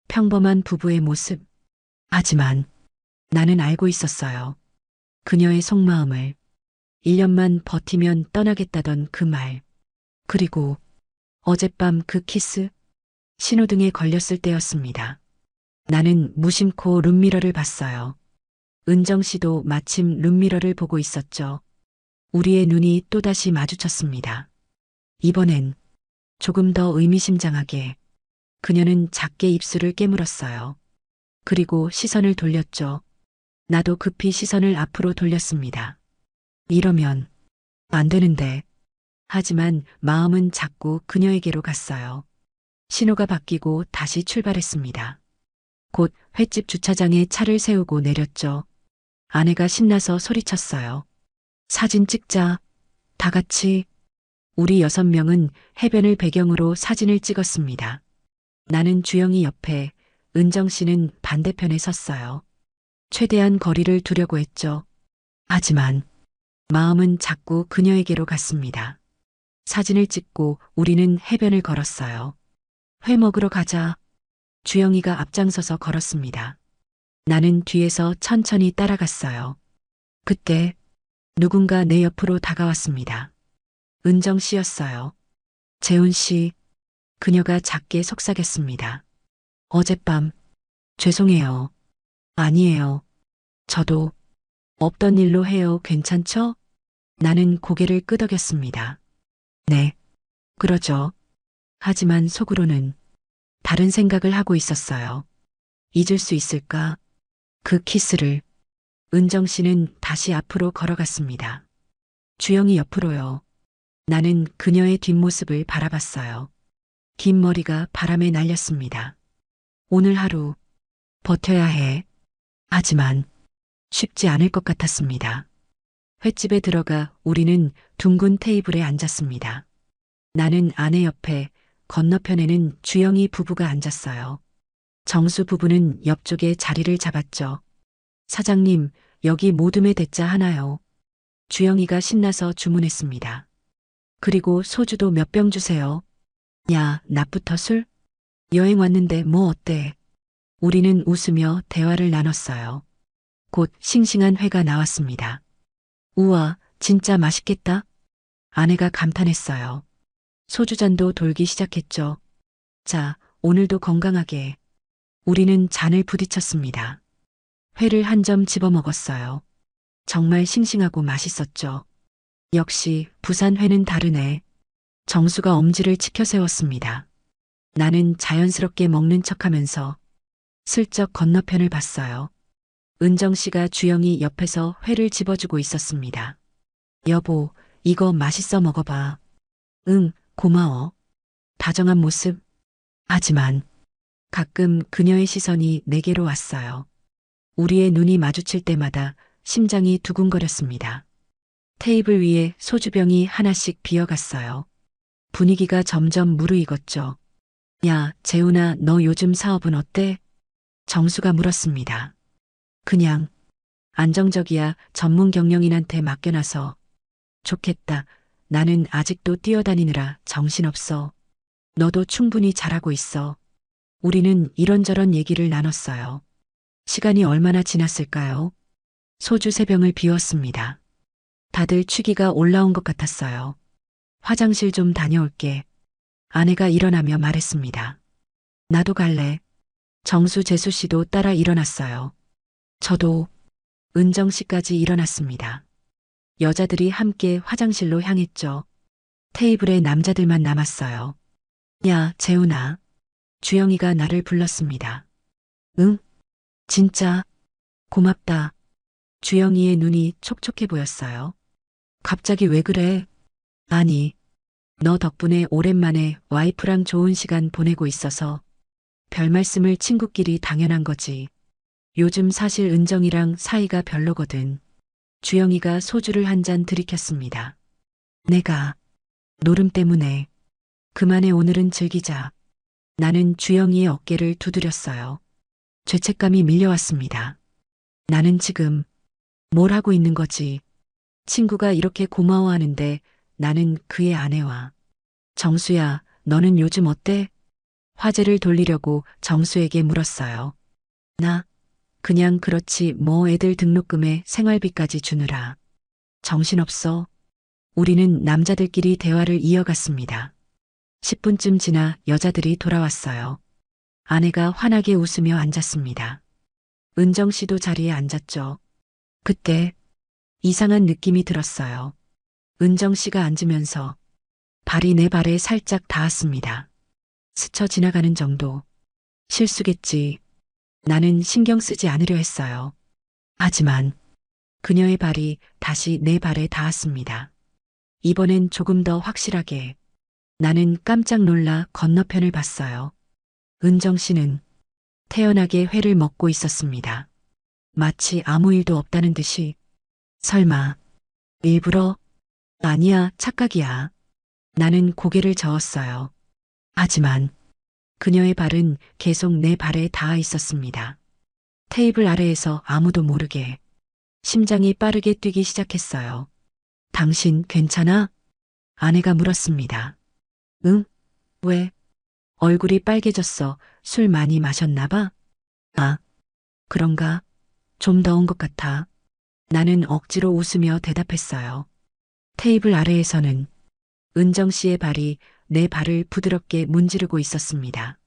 평범한 부부의 모습. 하지만 나는 알고 있었어요. 그녀의 속마음을. 1년만 버티면 떠나겠다던 그 말. 그리고 어젯밤 그 키스. 신호등에 걸렸을 때였습니다. 나는 무심코 룸미러를 봤어요. 은정 씨도 마침 룸미러를 보고 있었죠. 우리의 눈이 또다시 마주쳤습니다. 이번엔 조금 더 의미심장하게 그녀는 작게 입술을 깨물었어요. 그리고 시선을 돌렸죠. 나도 급히 시선을 앞으로 돌렸습니다. 이러면 안 되는데. 하지만 마음은 자꾸 그녀에게로 갔어요. 신호가 바뀌고 다시 출발했습니다. 곧 횟집 주차장에 차를 세우고 내렸죠. 아내가 신나서 소리쳤어요. 사진 찍자. 다 같이. 우리 6명은 해변을 배경으로 사진을 찍었습니다. 나는 주영이 옆에, 은정 씨는 반대편에 섰어요. 최대한 거리를 두려고 했죠. 하지만 마음은 자꾸 그녀에게로 갔습니다. 사진을 찍고 우리는 해변을 걸었어요. 회 먹으러 가자. 주영이가 앞장서서 걸었습니다. 나는 뒤에서 천천히 따라갔어요. 그때 누군가 내 옆으로 다가왔습니다. 은정 씨였어요. 재훈 씨. 그녀가 작게 속삭였습니다. 어젯밤 죄송해요. 아니에요. 저도 없던 일로 해요. 괜찮죠? 나는 고개를 끄덕였습니다. 네. 그러죠. 하지만 속으로는 다른 생각을 하고 있었어요. 잊을 수 있을까? 그 키스를. 은정 씨는 다시 앞으로 걸어갔습니다. 주영이 옆으로요. 나는 그녀의 뒷모습을 바라봤어요. 긴 머리가 바람에 날렸습니다. 오늘 하루 버텨야 해. 하지만 쉽지 않을 것 같았습니다. 횟집에 들어가 우리는 둥근 테이블에 앉았습니다. 나는 아내 옆에, 건너편에는 주영이 부부가 앉았어요. 정수 부부는 옆쪽에 자리를 잡았죠. 사장님, 여기 모둠의 대짜 하나요. 주영이가 신나서 주문했습니다. 그리고 소주도 몇 병 주세요. 야, 낮부터 술? 여행 왔는데 뭐 어때? 우리는 웃으며 대화를 나눴어요. 곧 싱싱한 회가 나왔습니다. 우와, 진짜 맛있겠다. 아내가 감탄했어요. 소주잔도 돌기 시작했죠. 자, 오늘도 건강하게. 우리는 잔을 부딪혔습니다. 회를 한 점 집어 먹었어요. 정말 싱싱하고 맛있었죠. 역시 부산 회는 다르네. 정수가 엄지를 치켜 세웠습니다. 나는 자연스럽게 먹는 척하면서 슬쩍 건너편을 봤어요. 은정 씨가 주영이 옆에서 회를 집어주고 있었습니다. 여보, 이거 맛있어 먹어봐. 응, 고마워. 다정한 모습. 하지만 가끔 그녀의 시선이 내게로 왔어요. 우리의 눈이 마주칠 때마다 심장이 두근거렸습니다. 테이블 위에 소주병이 하나씩 비어갔어요. 분위기가 점점 무르익었죠. 야, 재훈아, 너 요즘 사업은 어때? 정수가 물었습니다. 그냥 안정적이야. 전문 경영인한테 맡겨놔서. 좋겠다. 나는 아직도 뛰어다니느라 정신없어. 너도 충분히 잘하고 있어. 우리는 이런저런 얘기를 나눴어요. 시간이 얼마나 지났을까요? 소주 3병을 비웠습니다. 다들 취기가 올라온 것 같았어요. 화장실 좀 다녀올게. 아내가 일어나며 말했습니다. 나도 갈래. 정수 재수 씨도 따라 일어났어요. 저도. 은정 씨까지 일어났습니다. 여자들이 함께 화장실로 향했죠. 테이블에 남자들만 남았어요. 야, 재훈아. 주영이가 나를 불렀습니다. 응? 진짜? 고맙다. 주영이의 눈이 촉촉해 보였어요. 갑자기 왜 그래? 아니, 너 덕분에 오랜만에 와이프랑 좋은 시간 보내고 있어서 별 말씀을 친구끼리 당연한 거지. 요즘 사실 은정이랑 사이가 별로거든. 주영이가 소주를 한 잔 들이켰습니다. 내가 노름 때문에. 그만해, 오늘은 즐기자. 나는 주영이의 어깨를 두드렸어요. 죄책감이 밀려왔습니다. 나는 지금 뭘 하고 있는 거지? 친구가 이렇게 고마워하는데 나는 그의 아내와. 정수야, 너는 요즘 어때? 화제를 돌리려고 정수에게 물었어요. 나 그냥 그렇지 뭐, 애들 등록금에 생활비까지 주느라. 정신없어. 우리는 남자들끼리 대화를 이어갔습니다. 10분쯤 지나 여자들이 돌아왔어요. 아내가 환하게 웃으며 앉았습니다. 은정 씨도 자리에 앉았죠. 그때 이상한 느낌이 들었어요. 은정 씨가 앉으면서 발이 내 발에 살짝 닿았습니다. 스쳐 지나가는 정도. 실수겠지. 나는 신경 쓰지 않으려 했어요. 하지만 그녀의 발이 다시 내 발에 닿았습니다. 이번엔 조금 더 확실하게. 나는 깜짝 놀라 건너편을 봤어요. 은정 씨는 태연하게 회를 먹고 있었습니다. 마치 아무 일도 없다는 듯이. 설마, 일부러? 아니야, 착각이야. 나는 고개를 저었어요. 하지만 그녀의 발은 계속 내 발에 닿아 있었습니다. 테이블 아래에서 아무도 모르게 심장이 빠르게 뛰기 시작했어요. 당신 괜찮아? 아내가 물었습니다. 응? 왜? 얼굴이 빨개졌어. 술 많이 마셨나 봐? 아, 그런가? 좀 더운 것 같아. 나는 억지로 웃으며 대답했어요. 테이블 아래에서는 은정 씨의 발이 내 발을 부드럽게 문지르고 있었습니다.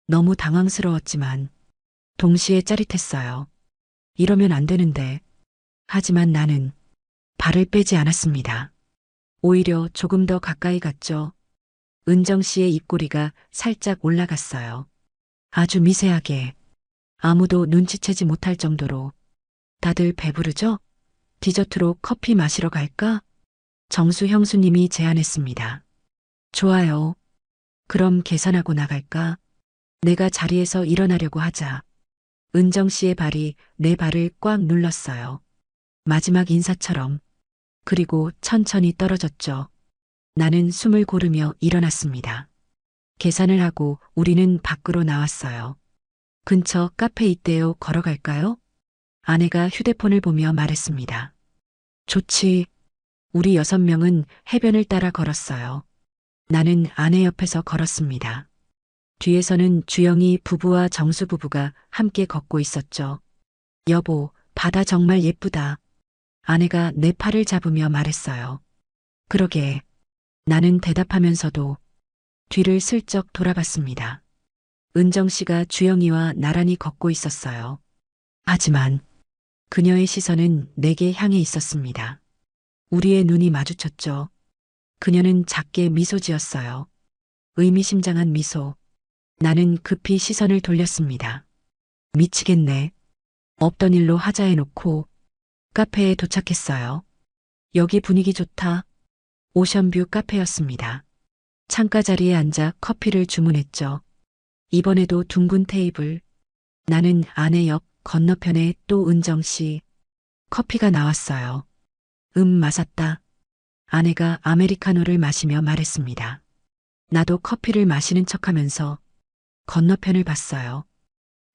너무 당황스러웠지만 동시에 짜릿했어요. 이러면 안 되는데. 하지만 나는 발을 빼지 않았습니다. 오히려 조금 더 가까이 갔죠. 은정 씨의 입꼬리가 살짝 올라갔어요. 아주 미세하게. 아무도 눈치채지 못할 정도로. 다들 배부르죠? 디저트로 커피 마시러 갈까? 정수 형수님이 제안했습니다. 좋아요. 그럼 계산하고 나갈까? 내가 자리에서 일어나려고 하자. 은정 씨의 발이 내 발을 꽉 눌렀어요. 마지막 인사처럼. 그리고 천천히 떨어졌죠. 나는 숨을 고르며 일어났습니다. 계산을 하고 우리는 밖으로 나왔어요. 근처 카페 있대요. 걸어갈까요? 아내가 휴대폰을 보며 말했습니다. 좋지. 우리 6명은 해변을 따라 걸었어요. 나는 아내 옆에서 걸었습니다. 뒤에서는 주영이 부부와 정수 부부가 함께 걷고 있었죠. 여보, 바다 정말 예쁘다. 아내가 내 팔을 잡으며 말했어요. 그러게. 나는 대답하면서도 뒤를 슬쩍 돌아봤습니다. 은정 씨가 주영이와 나란히 걷고 있었어요. 하지만 그녀의 시선은 내게 향해 있었습니다. 우리의 눈이 마주쳤죠. 그녀는 작게 미소 지었어요. 의미심장한 미소. 나는 급히 시선을 돌렸습니다. 미치겠네. 없던 일로 하자 해놓고 카페에 도착했어요. 여기 분위기 좋다. 오션뷰 카페였습니다. 창가 자리에 앉아 커피를 주문했죠. 이번에도 둥근 테이블. 나는 아내 옆 건너편에 또 은정 씨. 커피가 나왔어요. 맛았다. 아내가 아메리카노를 마시며 말했습니다. 나도 커피를 마시는 척하면서 건너편을 봤어요.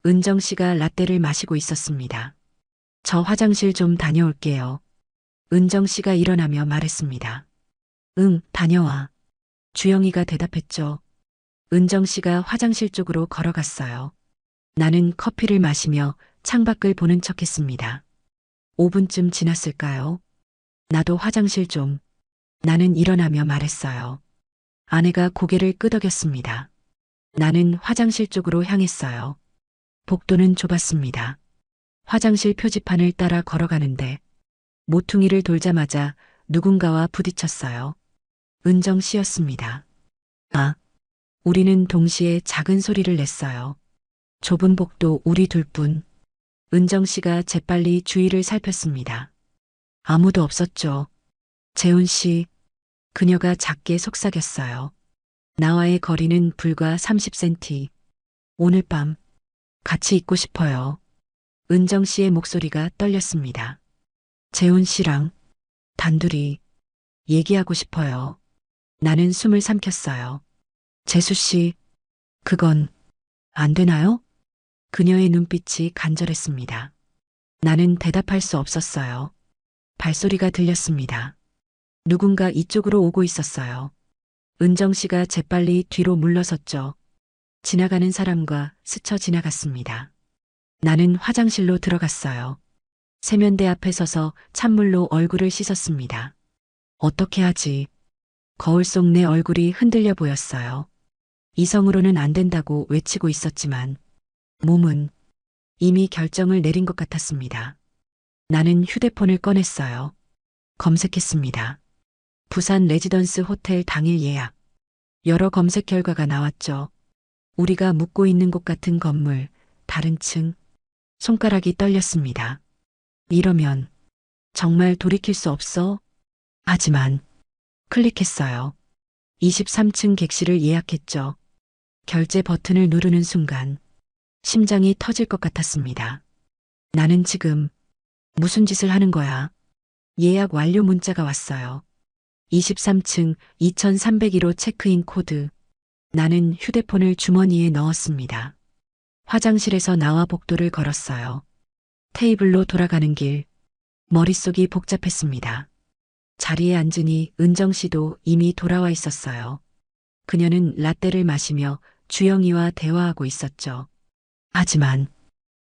은정 씨가 라떼를 마시고 있었습니다. 저 화장실 좀 다녀올게요. 은정 씨가 일어나며 말했습니다. 응, 다녀와. 주영이가 대답했죠. 은정 씨가 화장실 쪽으로 걸어갔어요. 나는 커피를 마시며 창밖을 보는 척했습니다. 5분쯤 지났을까요? 나도 화장실 좀. 나는 일어나며 말했어요. 아내가 고개를 끄덕였습니다. 나는 화장실 쪽으로 향했어요. 복도는 좁았습니다. 화장실 표지판을 따라 걸어가는데 모퉁이를 돌자마자 누군가와 부딪혔어요. 은정 씨였습니다. 아, 우리는 동시에 작은 소리를 냈어요. 좁은 복도 우리 둘뿐. 은정 씨가 재빨리 주위를 살폈습니다. 아무도 없었죠. 재훈 씨, 그녀가 작게 속삭였어요. 나와의 거리는 불과 30cm. 오늘 밤 같이 있고 싶어요. 은정 씨의 목소리가 떨렸습니다. 재훈 씨랑 단둘이 얘기하고 싶어요. 나는 숨을 삼켰어요. 재수 씨, 그건 안 되나요? 그녀의 눈빛이 간절했습니다. 나는 대답할 수 없었어요. 발소리가 들렸습니다. 누군가 이쪽으로 오고 있었어요. 은정 씨가 재빨리 뒤로 물러섰죠. 지나가는 사람과 스쳐 지나갔습니다. 나는 화장실로 들어갔어요. 세면대 앞에 서서 찬물로 얼굴을 씻었습니다. 어떻게 하지? 거울 속 내 얼굴이 흔들려 보였어요. 이성으로는 안 된다고 외치고 있었지만 몸은 이미 결정을 내린 것 같았습니다. 나는 휴대폰을 꺼냈어요. 검색했습니다. 부산 레지던스 호텔 당일 예약. 여러 검색 결과가 나왔죠. 우리가 묵고 있는 곳 같은 건물, 다른 층. 손가락이 떨렸습니다. 이러면 정말 돌이킬 수 없어? 하지만 클릭했어요. 23층 객실을 예약했죠. 결제 버튼을 누르는 순간 심장이 터질 것 같았습니다. 나는 지금 무슨 짓을 하는 거야? 예약 완료 문자가 왔어요. 23층 2301호 체크인 코드. 나는 휴대폰을 주머니에 넣었습니다. 화장실에서 나와 복도를 걸었어요. 테이블로 돌아가는 길. 머릿속이 복잡했습니다. 자리에 앉으니 은정 씨도 이미 돌아와 있었어요. 그녀는 라떼를 마시며 주영이와 대화하고 있었죠. 하지만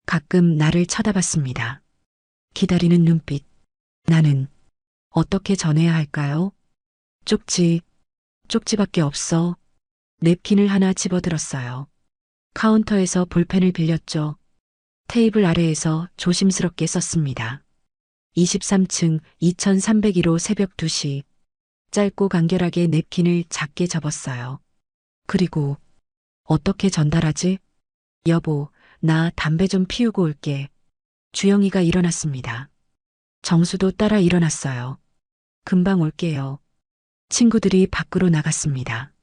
가끔 나를 쳐다봤습니다. 기다리는 눈빛. 나는 어떻게 전해야 할까요? 쪽지밖에 없어. 냅킨을 하나 집어들었어요. 카운터에서 볼펜을 빌렸죠. 테이블 아래에서 조심스럽게 썼습니다. 23층 2301호 새벽 2시. 짧고 간결하게 냅킨을 작게 접었어요. 그리고 어떻게 전달하지? 여보, 나 담배 좀 피우고 올게. 주영이가 일어났습니다. 정수도 따라 일어났어요. 금방 올게요. 친구들이 밖으로 나갔습니다.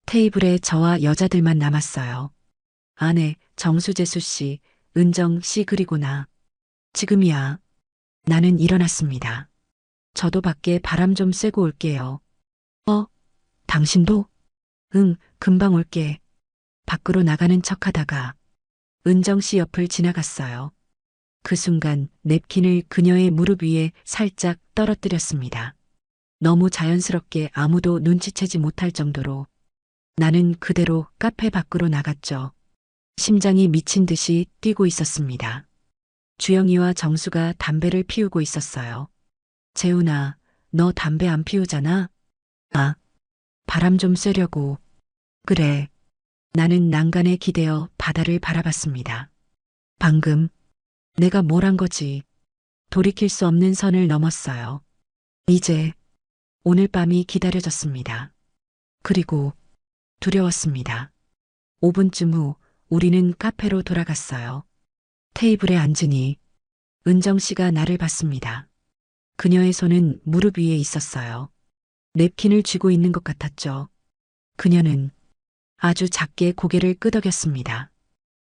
테이블에 저와 여자들만 남았어요. 아내 정수재수 씨, 은정 씨 그리고 나. 지금이야. 나는 일어났습니다. 저도 밖에 바람 좀 쐬고 올게요. 당신도? 응, 금방 올게. 밖으로 나가는 척하다가 은정 씨 옆을 지나갔어요. 그 순간 냅킨을 그녀의 무릎 위에 살짝 떨어뜨렸습니다. 너무 자연스럽게 아무도 눈치채지 못할 정도로. 나는 그대로 카페 밖으로 나갔죠. 심장이 미친 듯이 뛰고 있었습니다. 주영이와 정수가 담배를 피우고 있었어요. 재훈아, 너 담배 안 피우잖아? 아, 바람 좀 쐬려고. 그래. 나는 난간에 기대어 바다를 바라봤습니다. 방금 내가 뭘 한 거지? 돌이킬 수 없는 선을 넘었어요. 이제 오늘 밤이 기다려졌습니다. 그리고 두려웠습니다. 5분쯤 후 우리는 카페로 돌아갔어요. 테이블에 앉으니 은정 씨가 나를 봤습니다. 그녀의 손은 무릎 위에 있었어요. 냅킨을 쥐고 있는 것 같았죠. 그녀는 아주 작게 고개를 끄덕였습니다.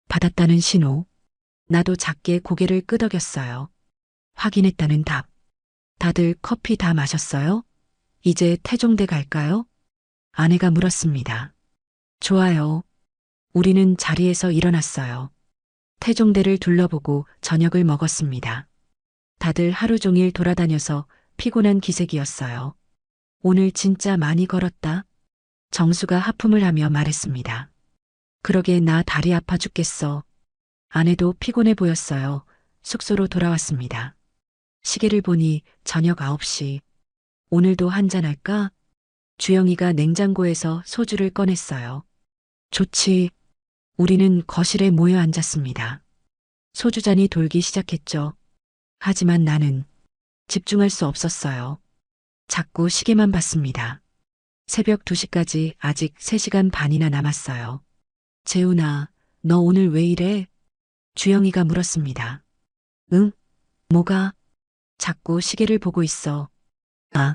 받았다는 신호. 나도 작게 고개를 끄덕였어요. 확인했다는 답. 다들 커피 다 마셨어요? 이제 태종대 갈까요? 아내가 물었습니다. 좋아요. 우리는 자리에서 일어났어요. 태종대를 둘러보고 저녁을 먹었습니다. 다들 하루 종일 돌아다녀서 피곤한 기색이었어요. 오늘 진짜 많이 걸었다. 정수가 하품을 하며 말했습니다. 그러게 나 다리 아파 죽겠어. 아내도 피곤해 보였어요. 숙소로 돌아왔습니다. 시계를 보니 저녁 9시. 오늘도 한잔할까? 주영이가 냉장고에서 소주를 꺼냈어요. 좋지. 우리는 거실에 모여 앉았습니다. 소주잔이 돌기 시작했죠. 하지만 나는 집중할 수 없었어요. 자꾸 시계만 봤습니다. 새벽 2시까지 아직 3시간 반이나 남았어요. 재훈아, 너 오늘 왜 이래? 주영이가 물었습니다. 응? 뭐가? 자꾸 시계를 보고 있어. 아,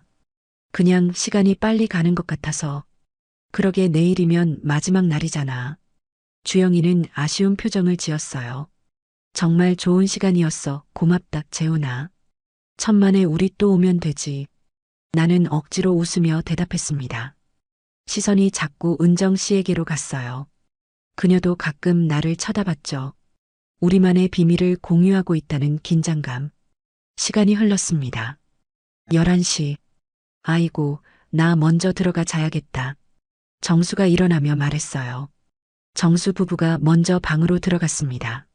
그냥 시간이 빨리 가는 것 같아서. 그러게 내일이면 마지막 날이잖아. 주영이는 아쉬운 표정을 지었어요. 정말 좋은 시간이었어. 고맙다, 재훈아. 천만에 우리 또 오면 되지. 나는 억지로 웃으며 대답했습니다. 시선이 자꾸 은정 씨에게로 갔어요. 그녀도 가끔 나를 쳐다봤죠. 우리만의 비밀을 공유하고 있다는 긴장감. 시간이 흘렀습니다. 11시. 아이고, 나 먼저 들어가 자야겠다. 정수가 일어나며 말했어요. 정수 부부가 먼저 방으로 들어갔습니다.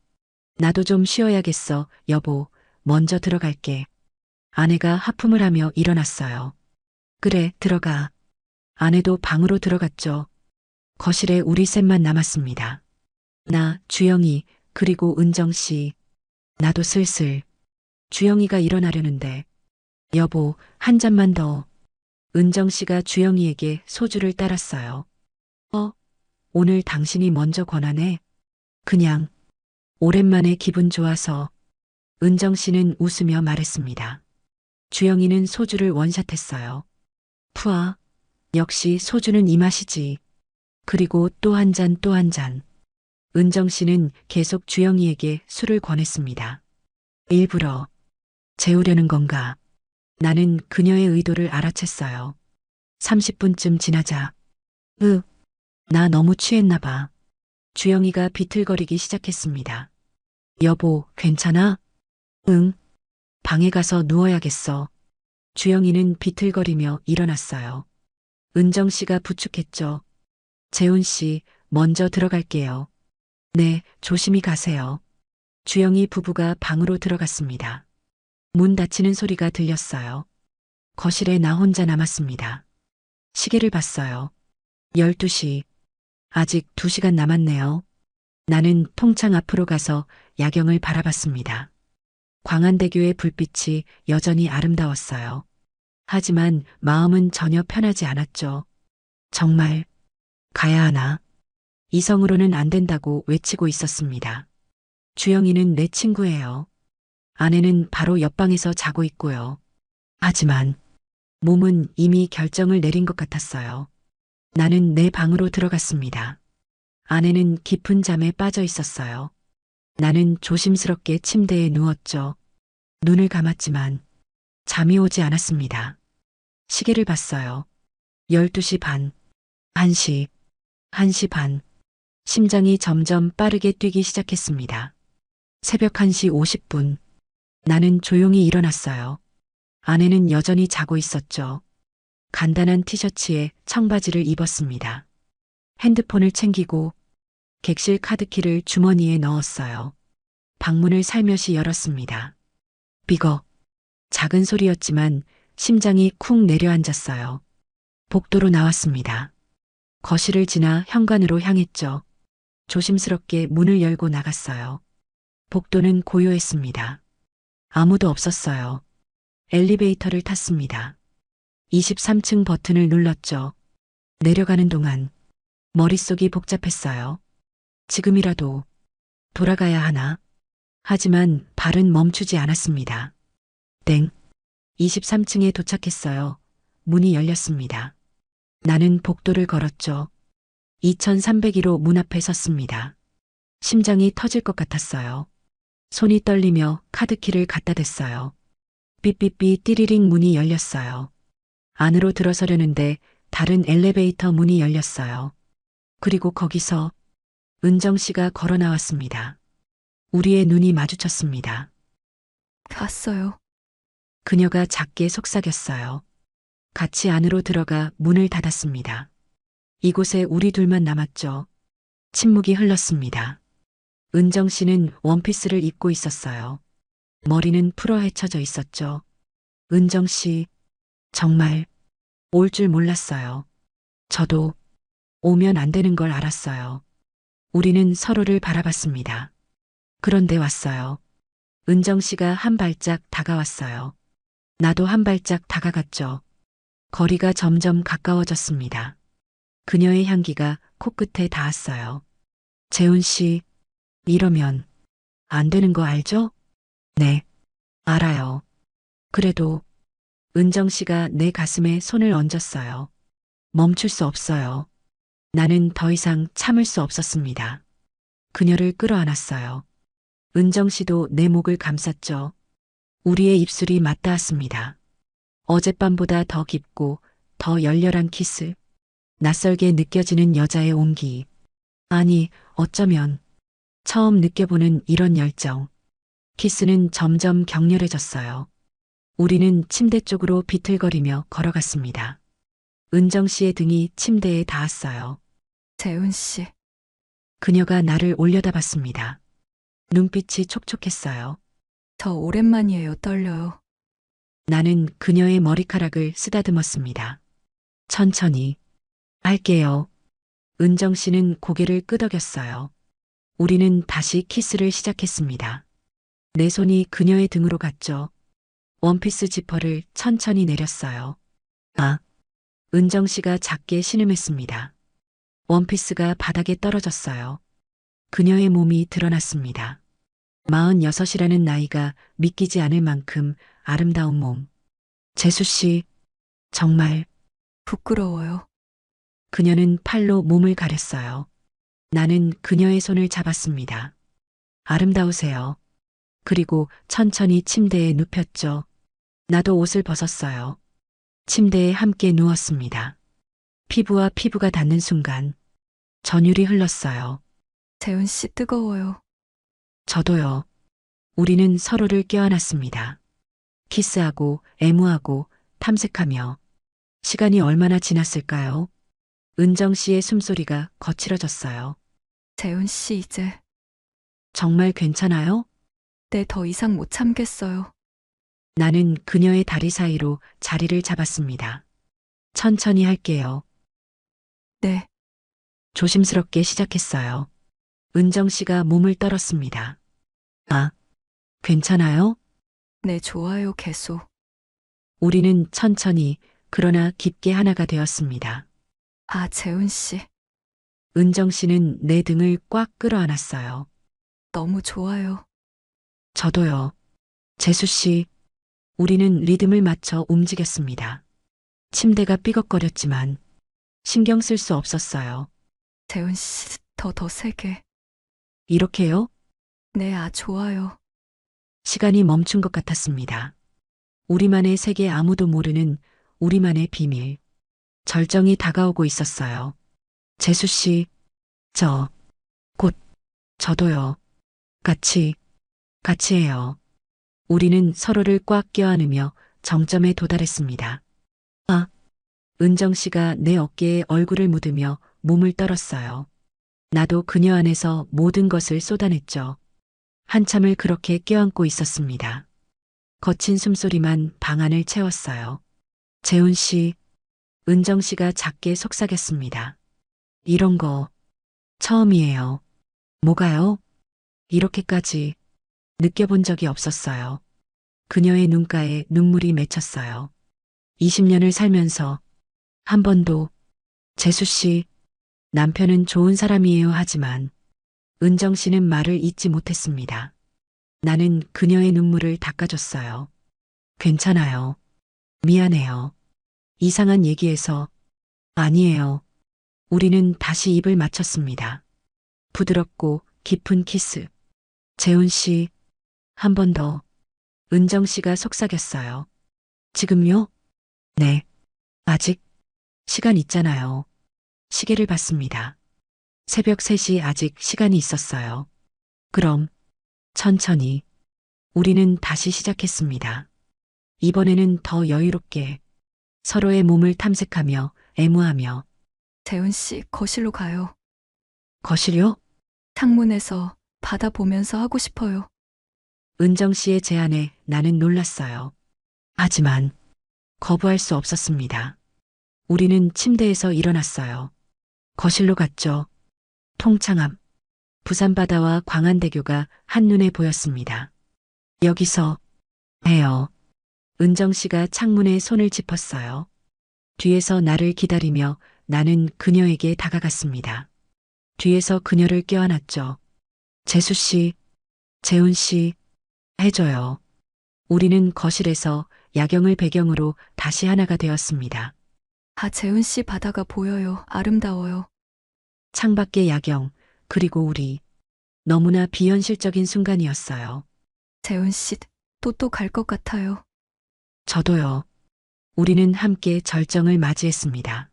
나도 좀 쉬어야겠어, 여보. 먼저 들어갈게. 아내가 하품을 하며 일어났어요. 그래, 들어가. 아내도 방으로 들어갔죠. 거실에 우리 셋만 남았습니다. 나, 주영이, 그리고 은정 씨. 나도 슬슬 주영이가 일어나려는데 여보, 한 잔만 더. 은정 씨가 주영이에게 소주를 따랐어요. 오늘 당신이 먼저 권하네. 그냥 오랜만에 기분 좋아서. 은정 씨는 웃으며 말했습니다. 주영이는 소주를 원샷했어요. 푸아, 역시 소주는 이 맛이지. 그리고 또 한 잔 또 한 잔. 은정 씨는 계속 주영이에게 술을 권했습니다. 일부러 재우려는 건가? 나는 그녀의 의도를 알아챘어요. 30분쯤 지나자. 나 너무 취했나 봐. 주영이가 비틀거리기 시작했습니다. 여보, 괜찮아? 응. 방에 가서 누워야겠어. 주영이는 비틀거리며 일어났어요. 은정 씨가 부축했죠. 재훈 씨, 먼저 들어갈게요. 네, 조심히 가세요. 주영이 부부가 방으로 들어갔습니다. 문 닫히는 소리가 들렸어요. 거실에 나 혼자 남았습니다. 시계를 봤어요. 12시. 아직 2시간 남았네요. 나는 통창 앞으로 가서 야경을 바라봤습니다. 광안대교의 불빛이 여전히 아름다웠어요. 하지만 마음은 전혀 편하지 않았죠. 정말 가야 하나? 이성으로는 안 된다고 외치고 있었습니다. 주영이는 내 친구예요. 아내는 바로 옆방에서 자고 있고요. 하지만 몸은 이미 결정을 내린 것 같았어요. 나는 내 방으로 들어갔습니다. 아내는 깊은 잠에 빠져 있었어요. 나는 조심스럽게 침대에 누웠죠. 눈을 감았지만 잠이 오지 않았습니다. 시계를 봤어요. 12시 반, 1시, 1시 반. 심장이 점점 빠르게 뛰기 시작했습니다. 새벽 1시 50분. 나는 조용히 일어났어요. 아내는 여전히 자고 있었죠. 간단한 티셔츠에 청바지를 입었습니다. 핸드폰을 챙기고 객실 카드키를 주머니에 넣었어요. 방문을 살며시 열었습니다. 삐걱. 작은 소리였지만 심장이 쿵 내려앉았어요. 복도로 나왔습니다. 거실을 지나 현관으로 향했죠. 조심스럽게 문을 열고 나갔어요. 복도는 고요했습니다. 아무도 없었어요. 엘리베이터를 탔습니다. 23층 버튼을 눌렀죠. 내려가는 동안 머릿속이 복잡했어요. 지금이라도 돌아가야 하나? 하지만 발은 멈추지 않았습니다. 땡. 23층에 도착했어요. 문이 열렸습니다. 나는 복도를 걸었죠. 2302호 문 앞에 섰습니다. 심장이 터질 것 같았어요. 손이 떨리며 카드키를 갖다 댔어요. 삐삐삐 띠리링 문이 열렸어요. 안으로 들어서려는데 다른 엘리베이터 문이 열렸어요. 그리고 거기서 은정 씨가 걸어 나왔습니다. 우리의 눈이 마주쳤습니다. 갔어요. 그녀가 작게 속삭였어요. 같이 안으로 들어가 문을 닫았습니다. 이곳에 우리 둘만 남았죠. 침묵이 흘렀습니다. 은정 씨는 원피스를 입고 있었어요. 머리는 풀어 헤쳐져 있었죠. 은정 씨, 정말 올 줄 몰랐어요. 저도 오면 안 되는 걸 알았어요. 우리는 서로를 바라봤습니다. 그런데 왔어요. 은정 씨가 한 발짝 다가왔어요. 나도 한 발짝 다가갔죠. 거리가 점점 가까워졌습니다. 그녀의 향기가 코끝에 닿았어요. 재훈 씨, 이러면 안 되는 거 알죠? 네, 알아요. 그래도 은정 씨가 내 가슴에 손을 얹었어요. 멈출 수 없어요. 나는 더 이상 참을 수 없었습니다. 그녀를 끌어안았어요. 은정 씨도 내 목을 감쌌죠. 우리의 입술이 맞닿았습니다. 어젯밤보다 더 깊고 더 열렬한 키스. 낯설게 느껴지는 여자의 온기. 아니, 어쩌면 처음 느껴보는 이런 열정. 키스는 점점 격렬해졌어요. 우리는 침대 쪽으로 비틀거리며 걸어갔습니다. 은정 씨의 등이 침대에 닿았어요. 재훈 씨. 그녀가 나를 올려다 봤습니다. 눈빛이 촉촉했어요. 저 오랜만이에요. 떨려요. 나는 그녀의 머리카락을 쓰다듬었습니다. 천천히 할게요. 은정 씨는 고개를 끄덕였어요. 우리는 다시 키스를 시작했습니다. 내 손이 그녀의 등으로 갔죠. 원피스 지퍼를 천천히 내렸어요. 아, 은정 씨가 작게 신음했습니다. 원피스가 바닥에 떨어졌어요. 그녀의 몸이 드러났습니다. 46이라는 나이가 믿기지 않을 만큼 아름다운 몸. 재수 씨, 정말 부끄러워요. 그녀는 팔로 몸을 가렸어요. 나는 그녀의 손을 잡았습니다. 아름다우세요. 그리고 천천히 침대에 눕혔죠. 나도 옷을 벗었어요. 침대에 함께 누웠습니다. 피부와 피부가 닿는 순간 전율이 흘렀어요. 재훈 씨 뜨거워요. 저도요. 우리는 서로를 껴안았습니다. 키스하고 애무하고 탐색하며 시간이 얼마나 지났을까요? 은정 씨의 숨소리가 거칠어졌어요. 재훈 씨 이제 정말 괜찮아요? 내 더 이상 못 참겠어요. 나는 그녀의 다리 사이로 자리를 잡았습니다. 천천히 할게요. 네, 조심스럽게 시작했어요. 은정 씨가 몸을 떨었습니다. 아, 괜찮아요? 네 좋아요 계속. 우리는 천천히 그러나 깊게 하나가 되었습니다. 아 재훈 씨 은정 씨는 내 등을 꽉 끌어안았어요. 너무 좋아요. 저도요. 재수 씨, 우리는 리듬을 맞춰 움직였습니다. 침대가 삐걱거렸지만 신경 쓸 수 없었어요. 재훈 씨 더 세게. 이렇게요? 네, 아 좋아요. 시간이 멈춘 것 같았습니다. 우리만의 세계 아무도 모르는 우리만의 비밀. 절정이 다가오고 있었어요. 재수 씨, 곧, 저도요. 같이 해요. 우리는 서로를 꽉 껴안으며 정점에 도달했습니다. 아, 은정 씨가 내 어깨에 얼굴을 묻으며 몸을 떨었어요. 나도 그녀 안에서 모든 것을 쏟아냈죠. 한참을 그렇게 껴안고 있었습니다. 거친 숨소리만 방 안을 채웠어요. 재훈 씨, 은정 씨가 작게 속삭였습니다. 이런 거 처음이에요. 뭐가요? 이렇게까지 느껴본 적이 없었어요. 그녀의 눈가에 눈물이 맺혔어요. 20년을 살면서 한 번도 재수 씨, 남편은 좋은 사람이에요 하지만 은정 씨는 말을 잇지 못했습니다. 나는 그녀의 눈물을 닦아줬어요. 괜찮아요. 미안해요. 이상한 얘기해서 아니에요. 우리는 다시 입을 맞췄습니다. 부드럽고 깊은 키스. 재훈 씨, 한 번 더. 은정 씨가 속삭였어요. 지금요? 네. 아직 시간 있잖아요. 시계를 봤습니다. 새벽 3시 아직 시간이 있었어요. 그럼 천천히 우리는 다시 시작했습니다. 이번에는 더 여유롭게 서로의 몸을 탐색하며 애무하며 재훈 씨 거실로 가요. 거실요? 창문에서 바다 보면서 하고 싶어요. 은정 씨의 제안에 나는 놀랐어요. 하지만 거부할 수 없었습니다. 우리는 침대에서 일어났어요. 거실로 갔죠. 통창 앞 부산 바다와 광안대교가 한눈에 보였습니다. 여기서 해요. 은정 씨가 창문에 손을 짚었어요. 뒤에서 나를 기다리며 나는 그녀에게 다가갔습니다. 뒤에서 그녀를 껴안았죠. 재수 씨, 재훈 씨, 해줘요. 우리는 거실에서 야경을 배경으로 다시 하나가 되었습니다. 아 재훈 씨 바다가 보여요. 아름다워요. 창밖의 야경, 그리고 우리. 너무나 비현실적인 순간이었어요. 재훈 씨 또 갈 것 같아요. 저도요. 우리는 함께 절정을 맞이했습니다.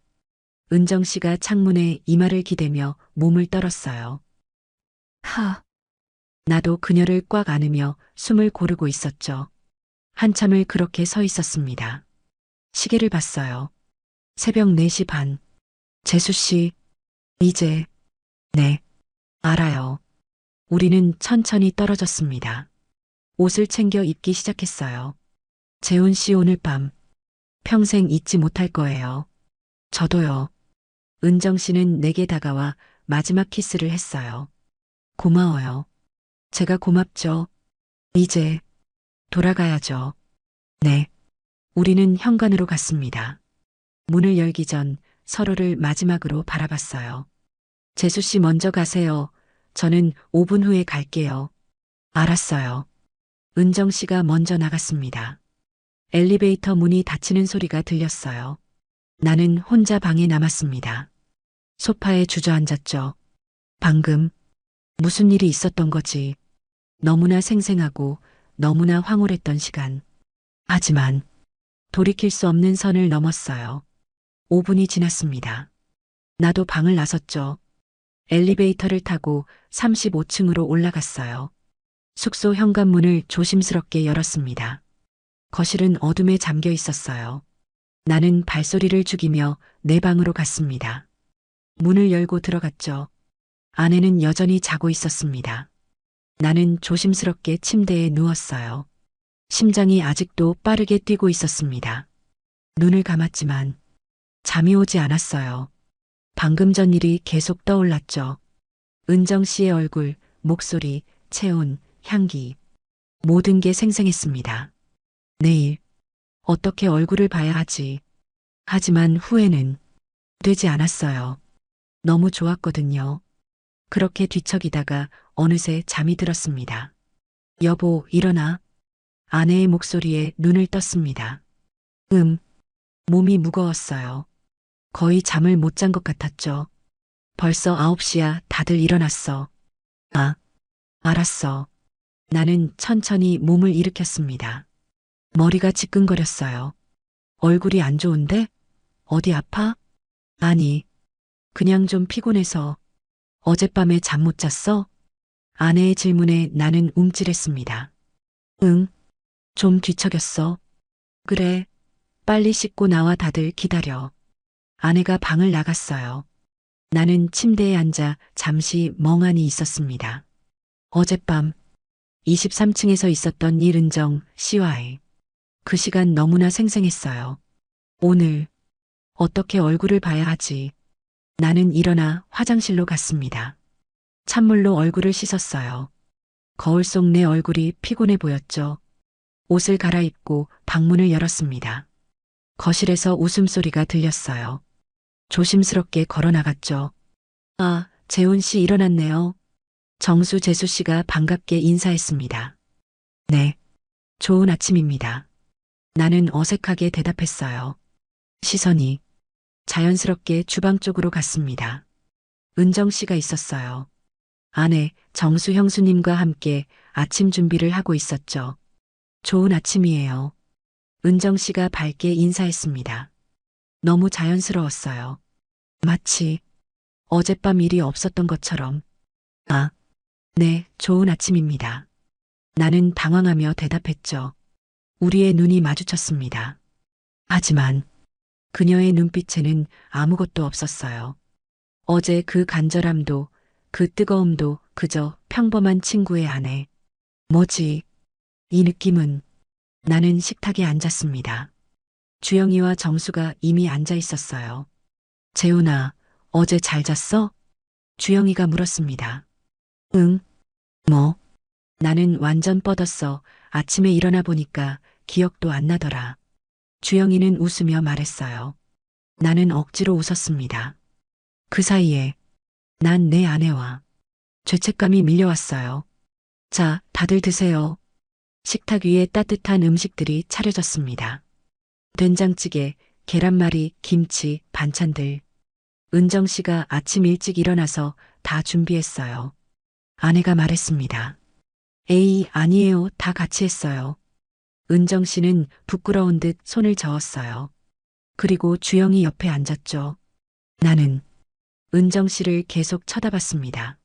은정 씨가 창문에 이마를 기대며 몸을 떨었어요. 하, 나도 그녀를 꽉 안으며 숨을 고르고 있었죠. 한참을 그렇게 서 있었습니다. 시계를 봤어요. 새벽 4시 반. 재수 씨, 이제, 네, 알아요. 우리는 천천히 떨어졌습니다. 옷을 챙겨 입기 시작했어요. 재훈 씨 오늘 밤 평생 잊지 못할 거예요. 저도요. 은정 씨는 내게 다가와 마지막 키스를 했어요. 고마워요. 제가 고맙죠. 이제 돌아가야죠. 네. 우리는 현관으로 갔습니다. 문을 열기 전 서로를 마지막으로 바라봤어요. 재수 씨 먼저 가세요. 저는 5분 후에 갈게요. 알았어요. 은정 씨가 먼저 나갔습니다. 엘리베이터 문이 닫히는 소리가 들렸어요. 나는 혼자 방에 남았습니다. 소파에 주저앉았죠. 방금 무슨 일이 있었던 거지. 너무나 생생하고 너무나 황홀했던 시간. 하지만 돌이킬 수 없는 선을 넘었어요. 5분이 지났습니다. 나도 방을 나섰죠. 엘리베이터를 타고 35층으로 올라갔어요. 숙소 현관문을 조심스럽게 열었습니다. 거실은 어둠에 잠겨 있었어요. 나는 발소리를 죽이며 내 방으로 갔습니다. 문을 열고 들어갔죠. 아내는 여전히 자고 있었습니다. 나는 조심스럽게 침대에 누웠어요. 심장이 아직도 빠르게 뛰고 있었습니다. 눈을 감았지만 잠이 오지 않았어요. 방금 전 일이 계속 떠올랐죠. 은정 씨의 얼굴, 목소리, 체온, 향기. 모든 게 생생했습니다. 내일 어떻게 얼굴을 봐야 하지. 하지만 후회는 되지 않았어요. 너무 좋았거든요. 그렇게 뒤척이다가 어느새 잠이 들었습니다. 여보, 일어나. 아내의 목소리에 눈을 떴습니다. 몸이 무거웠어요. 거의 잠을 못 잔 것 같았죠. 벌써 9시야. 다들 일어났어. 아, 알았어. 나는 천천히 몸을 일으켰습니다. 머리가 지끈거렸어요. 얼굴이 안 좋은데? 어디 아파? 아니, 그냥 좀 피곤해서. 어젯밤에 잠 못 잤어? 아내의 질문에 나는 움찔했습니다. 응, 좀 뒤척였어. 그래, 빨리 씻고 나와. 다들 기다려. 아내가 방을 나갔어요. 나는 침대에 앉아 잠시 멍하니 있었습니다. 어젯밤 23층에서 있었던 일, 은정 씨와의 그 시간 너무나 생생했어요. 오늘 어떻게 얼굴을 봐야 하지? 나는 일어나 화장실로 갔습니다. 찬물로 얼굴을 씻었어요. 거울 속 내 얼굴이 피곤해 보였죠. 옷을 갈아입고 방문을 열었습니다. 거실에서 웃음소리가 들렸어요. 조심스럽게 걸어 나갔죠. 아, 재훈 씨 일어났네요. 정수 재수 씨가 반갑게 인사했습니다. 네, 좋은 아침입니다. 나는 어색하게 대답했어요. 시선이 자연스럽게 주방 쪽으로 갔습니다. 은정 씨가 있었어요. 아내 정수 형수님과 함께 아침 준비를 하고 있었죠. 좋은 아침이에요. 은정 씨가 밝게 인사했습니다. 너무 자연스러웠어요. 마치 어젯밤 일이 없었던 것처럼. 아, 네, 좋은 아침입니다. 나는 당황하며 대답했죠. 우리의 눈이 마주쳤습니다. 하지만 그녀의 눈빛에는 아무것도 없었어요. 어제 그 간절함도 그 뜨거움도 그저 평범한 친구의 아내. 뭐지? 이 느낌은. 나는 식탁에 앉았습니다. 주영이와 정수가 이미 앉아 있었어요. 재훈아, 어제 잘 잤어? 주영이가 물었습니다. 응, 뭐? 나는 완전 뻗었어. 아침에 일어나 보니까 기억도 안 나더라. 주영이는 웃으며 말했어요. 나는 억지로 웃었습니다. 그 사이에 난 내 아내와 죄책감이 밀려왔어요. 자, 다들 드세요. 식탁 위에 따뜻한 음식들이 차려졌습니다. 된장찌개, 계란말이, 김치, 반찬들. 은정 씨가 아침 일찍 일어나서 다 준비했어요. 아내가 말했습니다. 에이, 아니에요. 다 같이 했어요. 은정 씨는 부끄러운 듯 손을 저었어요. 그리고 주영이 옆에 앉았죠. 나는 은정 씨를 계속 쳐다봤습니다.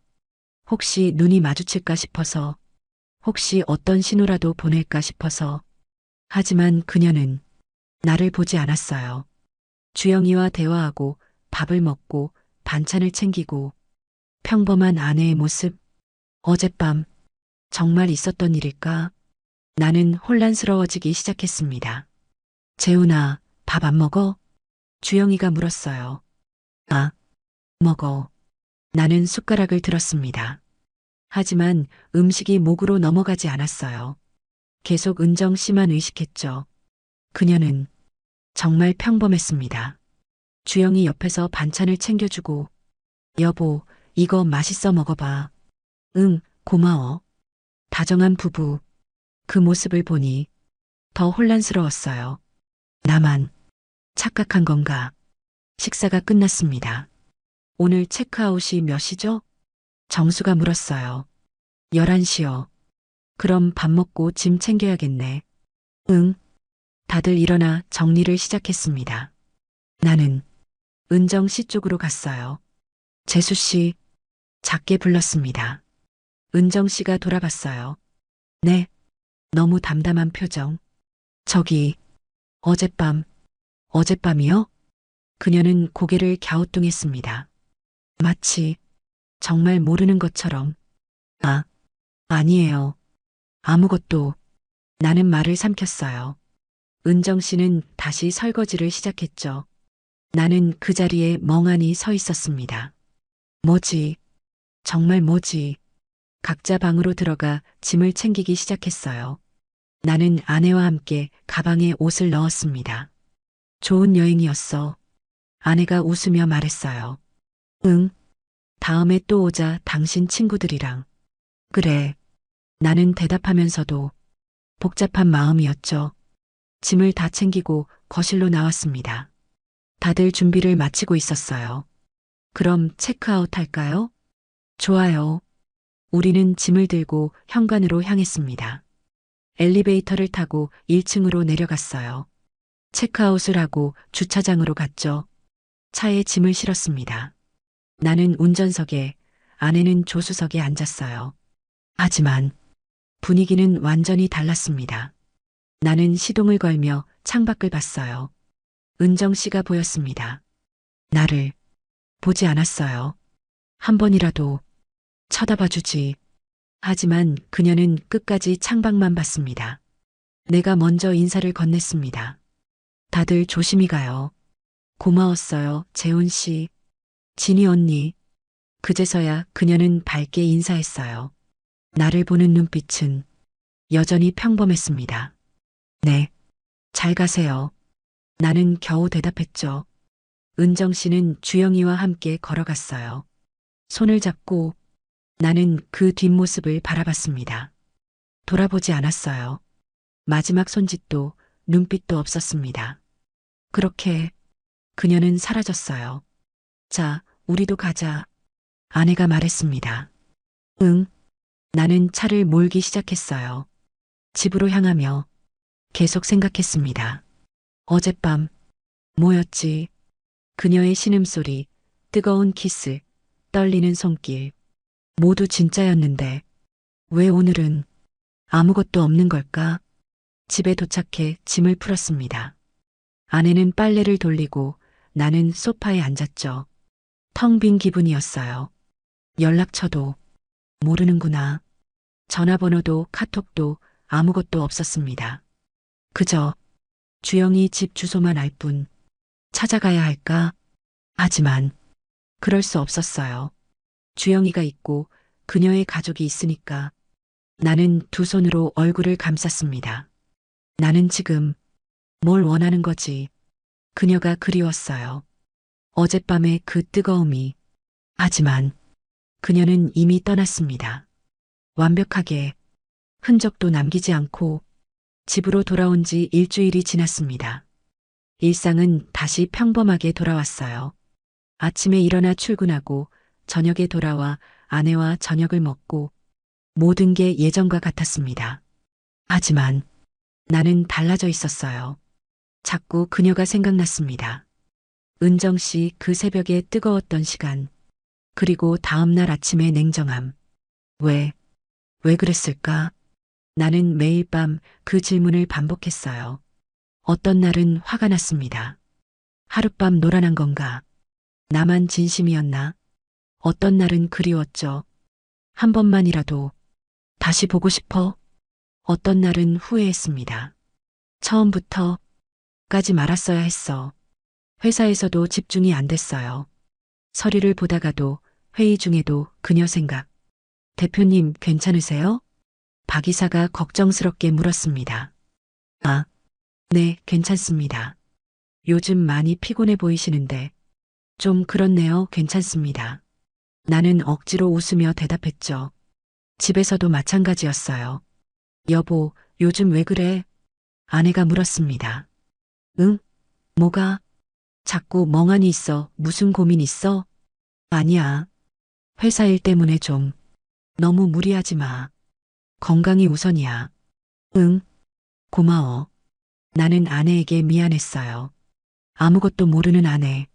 혹시 눈이 마주칠까 싶어서, 혹시 어떤 신호라도 보낼까 싶어서. 하지만 그녀는 나를 보지 않았어요. 주영이와 대화하고 밥을 먹고 반찬을 챙기고 평범한 아내의 모습. 어젯밤 정말 있었던 일일까? 나는 혼란스러워지기 시작했습니다. 재훈아, 밥 안 먹어? 주영이가 물었어요. 아, 먹어. 나는 숟가락을 들었습니다. 하지만 음식이 목으로 넘어가지 않았어요. 계속 은정 씨만 의식했죠. 그녀는 정말 평범했습니다. 주영이 옆에서 반찬을 챙겨주고, 여보, 이거 맛있어 먹어봐. 응, 고마워. 다정한 부부. 그 모습을 보니 더 혼란스러웠어요. 나만 착각한 건가? 식사가 끝났습니다. 오늘 체크아웃이 몇 시죠? 정수가 물었어요. 11시요. 그럼 밥 먹고 짐 챙겨야겠네. 응. 다들 일어나 정리를 시작했습니다. 나는 은정 씨 쪽으로 갔어요. 재수 씨, 작게 불렀습니다. 은정 씨가 돌아봤어요. 네. 너무 담담한 표정. 저기, 어젯밤, 어젯밤이요? 그녀는 고개를 갸우뚱했습니다. 마치 정말 모르는 것처럼. 아, 아니에요. 아무것도. 나는 말을 삼켰어요. 은정 씨는 다시 설거지를 시작했죠. 나는 그 자리에 멍하니 서 있었습니다. 뭐지? 정말 뭐지? 각자 방으로 들어가 짐을 챙기기 시작했어요. 나는 아내와 함께 가방에 옷을 넣었습니다. 좋은 여행이었어. 아내가 웃으며 말했어요. 응, 다음에 또 오자 당신 친구들이랑. 그래. 나는 대답하면서도 복잡한 마음이었죠. 짐을 다 챙기고 거실로 나왔습니다. 다들 준비를 마치고 있었어요. 그럼 체크아웃 할까요? 좋아요. 우리는 짐을 들고 현관으로 향했습니다. 엘리베이터를 타고 1층으로 내려갔어요. 체크아웃을 하고 주차장으로 갔죠. 차에 짐을 실었습니다. 나는 운전석에, 아내는 조수석에 앉았어요. 하지만 분위기는 완전히 달랐습니다. 나는 시동을 걸며 창밖을 봤어요. 은정 씨가 보였습니다. 나를 보지 않았어요. 한 번이라도 쳐다봐 주지. 하지만 그녀는 끝까지 창밖만 봤습니다. 내가 먼저 인사를 건넸습니다. 다들 조심히 가요. 고마웠어요, 재훈 씨. 진희 언니. 그제서야 그녀는 밝게 인사했어요. 나를 보는 눈빛은 여전히 평범했습니다. 네, 잘 가세요. 나는 겨우 대답했죠. 은정 씨는 주영이와 함께 걸어갔어요. 손을 잡고 나는 그 뒷모습을 바라봤습니다. 돌아보지 않았어요. 마지막 손짓도 눈빛도 없었습니다. 그렇게 그녀는 사라졌어요. 자, 우리도 가자. 아내가 말했습니다. 응. 나는 차를 몰기 시작했어요. 집으로 향하며 계속 생각했습니다. 어젯밤 뭐였지? 그녀의 신음소리, 뜨거운 키스, 떨리는 손길. 모두 진짜였는데 왜 오늘은 아무것도 없는 걸까? 집에 도착해 짐을 풀었습니다. 아내는 빨래를 돌리고 나는 소파에 앉았죠. 텅 빈 기분이었어요. 연락처도 모르는구나. 전화번호도 카톡도 아무것도 없었습니다. 그저 주영이 집 주소만 알 뿐. 찾아가야 할까? 하지만 그럴 수 없었어요. 주영이가 있고 그녀의 가족이 있으니까. 나는 두 손으로 얼굴을 감쌌습니다. 나는 지금 뭘 원하는 거지? 그녀가 그리웠어요. 어젯밤의 그 뜨거움이. 하지만 그녀는 이미 떠났습니다. 완벽하게 흔적도 남기지 않고 집으로 돌아온 지 일주일이 지났습니다. 일상은 다시 평범하게 돌아왔어요. 아침에 일어나 출근하고 저녁에 돌아와 아내와 저녁을 먹고 모든 게 예전과 같았습니다. 하지만 나는 달라져 있었어요. 자꾸 그녀가 생각났습니다. 은정 씨 그 새벽에 뜨거웠던 시간, 그리고 다음날 아침의 냉정함. 왜 그랬을까? 나는 매일 밤 그 질문을 반복했어요. 어떤 날은 화가 났습니다. 하룻밤 놀아난 건가? 나만 진심이었나? 어떤 날은 그리웠죠. 한 번만이라도 다시 보고 싶어? 어떤 날은 후회했습니다. 처음부터 까지 말았어야 했어. 회사에서도 집중이 안 됐어요. 서류를 보다가도 회의 중에도 그녀 생각. 대표님 괜찮으세요? 박 이사가 걱정스럽게 물었습니다. 아, 네, 괜찮습니다. 요즘 많이 피곤해 보이시는데 좀 그렇네요. 괜찮습니다. 나는 억지로 웃으며 대답했죠. 집에서도 마찬가지였어요. 여보, 요즘 왜 그래? 아내가 물었습니다. 응? 뭐가? 자꾸 멍하니 있어. 무슨 고민 있어? 아니야. 회사 일 때문에 좀. 너무 무리하지 마. 건강이 우선이야. 응, 고마워. 나는 아내에게 미안했어요. 아무것도 모르는 아내.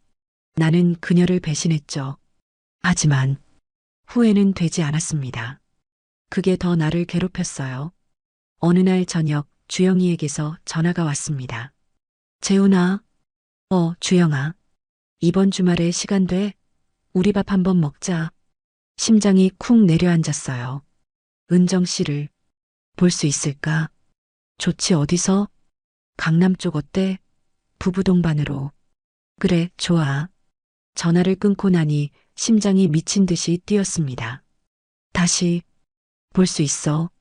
나는 그녀를 배신했죠. 하지만 후회는 되지 않았습니다. 그게 더 나를 괴롭혔어요. 어느 날 저녁 주영이에게서 전화가 왔습니다. 재훈아, 주영아. 이번 주말에 시간 돼? 우리 밥 한번 먹자. 심장이 쿵 내려앉았어요. 은정 씨를 볼 수 있을까? 좋지 어디서? 강남 쪽 어때? 부부 동반으로. 그래, 좋아. 전화를 끊고 나니 심장이 미친 듯이 뛰었습니다. 다시 볼 수 있어.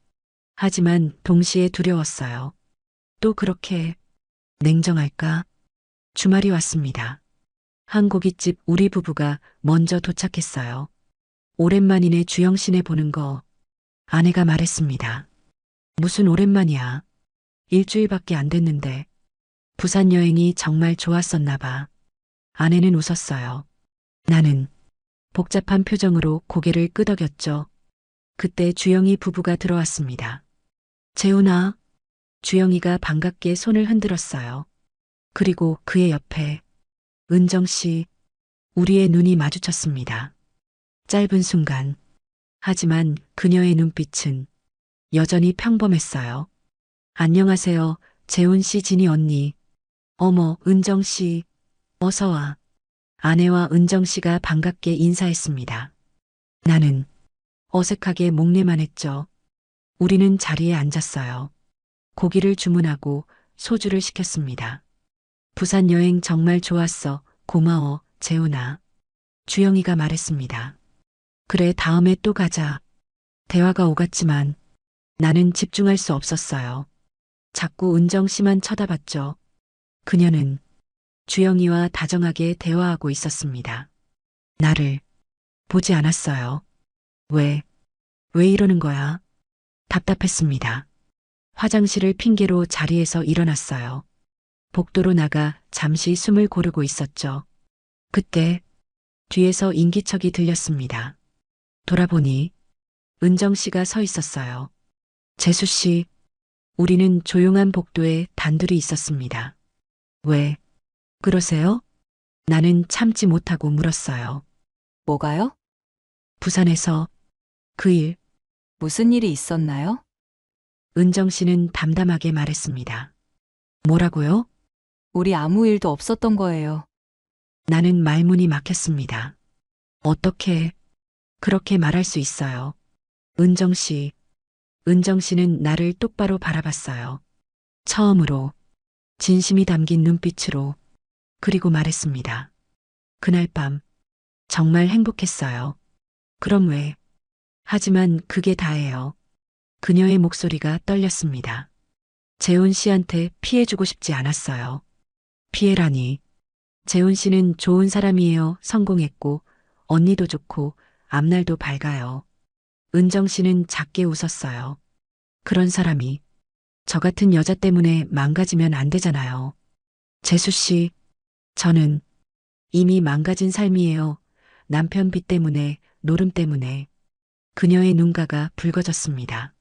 하지만 동시에 두려웠어요. 또 그렇게 냉정할까? 주말이 왔습니다. 한 고깃집 우리 부부가 먼저 도착했어요. 오랜만이네 주영 씨네 보는 거. 아내가 말했습니다. 무슨 오랜만이야. 일주일밖에 안 됐는데. 부산 여행이 정말 좋았었나 봐. 아내는 웃었어요. 나는 복잡한 표정으로 고개를 끄덕였죠. 그때 주영이 부부가 들어왔습니다. 재훈아, 주영이가 반갑게 손을 흔들었어요. 그리고 그의 옆에 은정 씨, 우리의 눈이 마주쳤습니다. 짧은 순간. 하지만 그녀의 눈빛은 여전히 평범했어요. 안녕하세요, 재훈 씨, 진희 언니. 어머, 은정 씨, 어서 와. 아내와 은정 씨가 반갑게 인사했습니다. 나는 어색하게 목례만 했죠. 우리는 자리에 앉았어요. 고기를 주문하고 소주를 시켰습니다. 부산 여행 정말 좋았어. 고마워, 재훈아. 주영이가 말했습니다. 그래, 다음에 또 가자. 대화가 오갔지만 나는 집중할 수 없었어요. 자꾸 은정 씨만 쳐다봤죠. 그녀는 주영이와 다정하게 대화하고 있었습니다. 나를 보지 않았어요. 왜 이러는 거야? 답답했습니다. 화장실을 핑계로 자리에서 일어났어요. 복도로 나가 잠시 숨을 고르고 있었죠. 그때 뒤에서 인기척이 들렸습니다. 돌아보니 은정 씨가 서 있었어요. 재수 씨, 우리는 조용한 복도에 단둘이 있었습니다. 왜 그러세요? 나는 참지 못하고 물었어요. 뭐가요? 부산에서 그 일, 무슨 일이 있었나요? 은정 씨는 담담하게 말했습니다. 뭐라고요? 우리 아무 일도 없었던 거예요. 나는 말문이 막혔습니다. 어떻게 그렇게 말할 수 있어요? 은정 씨, 은정 씨는 나를 똑바로 바라봤어요. 처음으로 진심이 담긴 눈빛으로. 그리고 말했습니다. 그날 밤 정말 행복했어요. 그럼 왜? 하지만 그게 다예요. 그녀의 목소리가 떨렸습니다. 재훈 씨한테 피해주고 싶지 않았어요. 피해라니. 재훈 씨는 좋은 사람이에요. 성공했고, 언니도 좋고, 앞날도 밝아요. 은정 씨는 작게 웃었어요. 그런 사람이 저 같은 여자 때문에 망가지면 안 되잖아요. 재수 씨, 저는 이미 망가진 삶이에요. 남편 빚 때문에, 노름 때문에. 그녀의 눈가가 붉어졌습니다.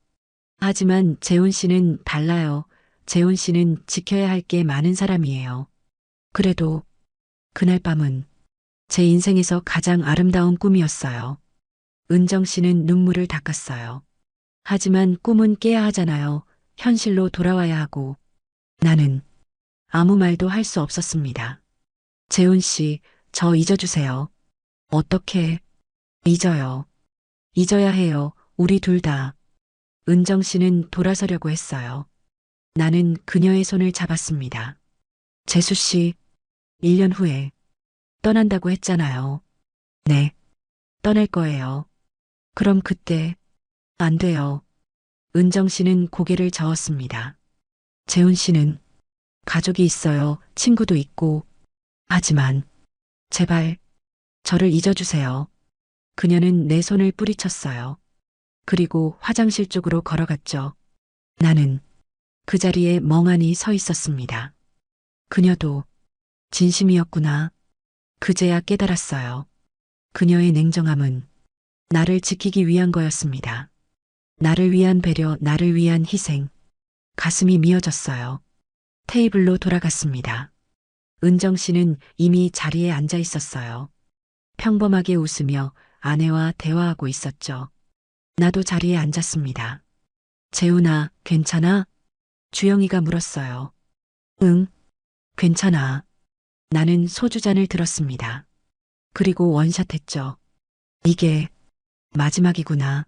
하지만 재훈 씨는 달라요. 재훈 씨는 지켜야 할 게 많은 사람이에요. 그래도 그날 밤은 제 인생에서 가장 아름다운 꿈이었어요. 은정 씨는 눈물을 닦았어요. 하지만 꿈은 깨야 하잖아요. 현실로 돌아와야 하고. 나는 아무 말도 할 수 없었습니다. 재훈 씨, 저 잊어주세요. 어떻게 잊어요? 잊어야 해요. 우리 둘 다. 은정 씨는 돌아서려고 했어요. 나는 그녀의 손을 잡았습니다. 재수 씨, 1년 후에 떠난다고 했잖아요. 네, 떠날 거예요. 그럼 그때 안 돼요. 은정 씨는 고개를 저었습니다. 재훈 씨는 가족이 있어요. 친구도 있고. 하지만 제발 저를 잊어주세요. 그녀는 내 손을 뿌리쳤어요. 그리고 화장실 쪽으로 걸어갔죠. 나는 그 자리에 멍하니 서 있었습니다. 그녀도 진심이었구나. 그제야 깨달았어요. 그녀의 냉정함은 나를 지키기 위한 거였습니다. 나를 위한 배려, 나를 위한 희생. 가슴이 미어졌어요. 테이블로 돌아갔습니다. 은정 씨는 이미 자리에 앉아 있었어요. 평범하게 웃으며 아내와 대화하고 있었죠. 나도 자리에 앉았습니다. 재훈아, 괜찮아? 주영이가 물었어요. 응, 괜찮아. 나는 소주잔을 들었습니다. 그리고 원샷했죠. 이게 마지막이구나.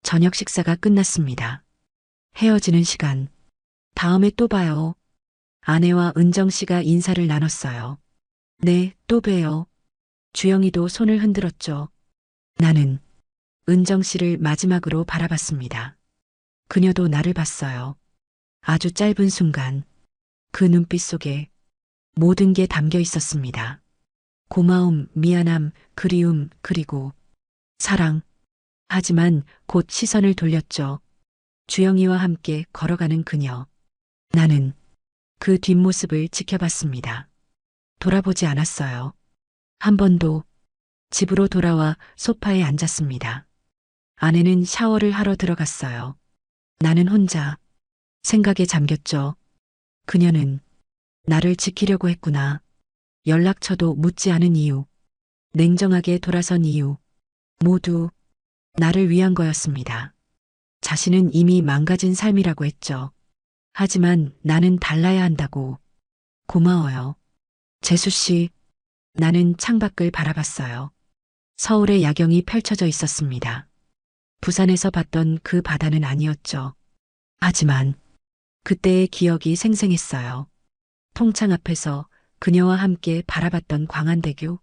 저녁 식사가 끝났습니다. 헤어지는 시간. 다음에 또 봐요. 아내와 은정 씨가 인사를 나눴어요. 네, 또 봬요. 주영이도 손을 흔들었죠. 나는 은정 씨를 마지막으로 바라봤습니다. 그녀도 나를 봤어요. 아주 짧은 순간 그 눈빛 속에 모든 게 담겨 있었습니다. 고마움, 미안함, 그리움, 그리고 사랑. 하지만 곧 시선을 돌렸죠. 주영이와 함께 걸어가는 그녀. 나는 그 뒷모습을 지켜봤습니다. 돌아보지 않았어요. 한 번도. 집으로 돌아와 소파에 앉았습니다. 아내는 샤워를 하러 들어갔어요. 나는 혼자 생각에 잠겼죠. 그녀는 나를 지키려고 했구나. 연락처도 묻지 않은 이유, 냉정하게 돌아선 이유, 모두 나를 위한 거였습니다. 자신은 이미 망가진 삶이라고 했죠. 하지만 나는 달라야 한다고. 고마워요. 재수 씨, 나는 창밖을 바라봤어요. 서울의 야경이 펼쳐져 있었습니다. 부산에서 봤던 그 바다는 아니었죠. 하지만 그때의 기억이 생생했어요. 통창 앞에서 그녀와 함께 바라봤던 광안대교,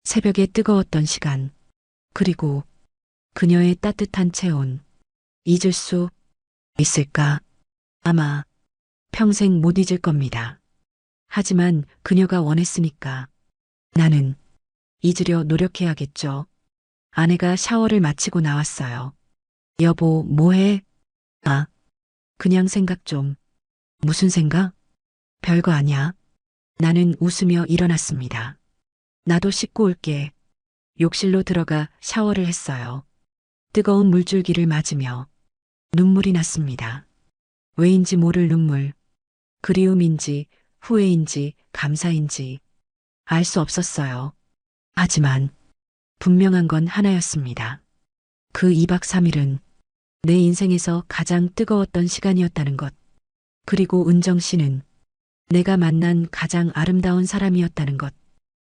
새벽의 뜨거웠던 시간, 그리고 그녀의 따뜻한 체온. 잊을 수 있을까? 아마 평생 못 잊을 겁니다. 하지만 그녀가 원했으니까 나는 잊으려 노력해야겠죠. 아내가 샤워를 마치고 나왔어요. 여보, 뭐해? 아, 그냥 생각 좀. 무슨 생각? 별거 아니야. 나는 웃으며 일어났습니다. 나도 씻고 올게. 욕실로 들어가 샤워를 했어요. 뜨거운 물줄기를 맞으며 눈물이 났습니다. 왜인지 모를 눈물. 그리움인지 후회인지 감사인지 알 수 없었어요. 하지만 분명한 건 하나였습니다. 그 2박 3일은 내 인생에서 가장 뜨거웠던 시간이었다는 것. 그리고 은정 씨는 내가 만난 가장 아름다운 사람이었다는 것.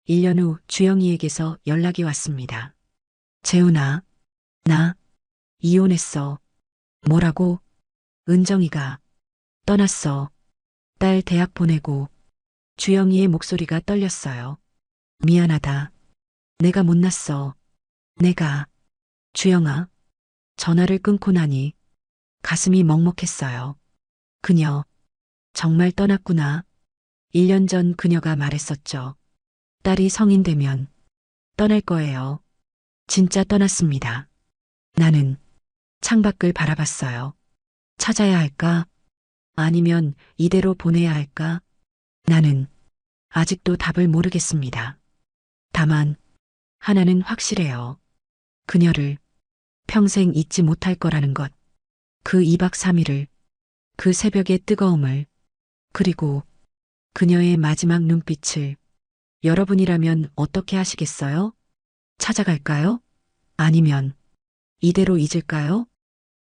1년 후 주영이에게서 연락이 왔습니다. 재훈아, 나 이혼했어. 뭐라고? 은정이가 떠났어. 딸 대학 보내고. 주영이의 목소리가 떨렸어요. 미안하다. 내가 못났어. 내가. 주영아. 전화를 끊고 나니 가슴이 먹먹했어요. 그녀 정말 떠났구나. 1년 전 그녀가 말했었죠. 딸이 성인 되면 떠날 거예요. 진짜 떠났습니다. 나는 창밖을 바라봤어요. 찾아야 할까? 아니면 이대로 보내야 할까? 나는 아직도 답을 모르겠습니다. 다만 하나는 확실해요. 그녀를 평생 잊지 못할 거라는 것. 그 2박 3일을, 그 새벽의 뜨거움을, 그리고 그녀의 마지막 눈빛을. 여러분이라면 어떻게 하시겠어요? 찾아갈까요? 아니면 이대로 잊을까요?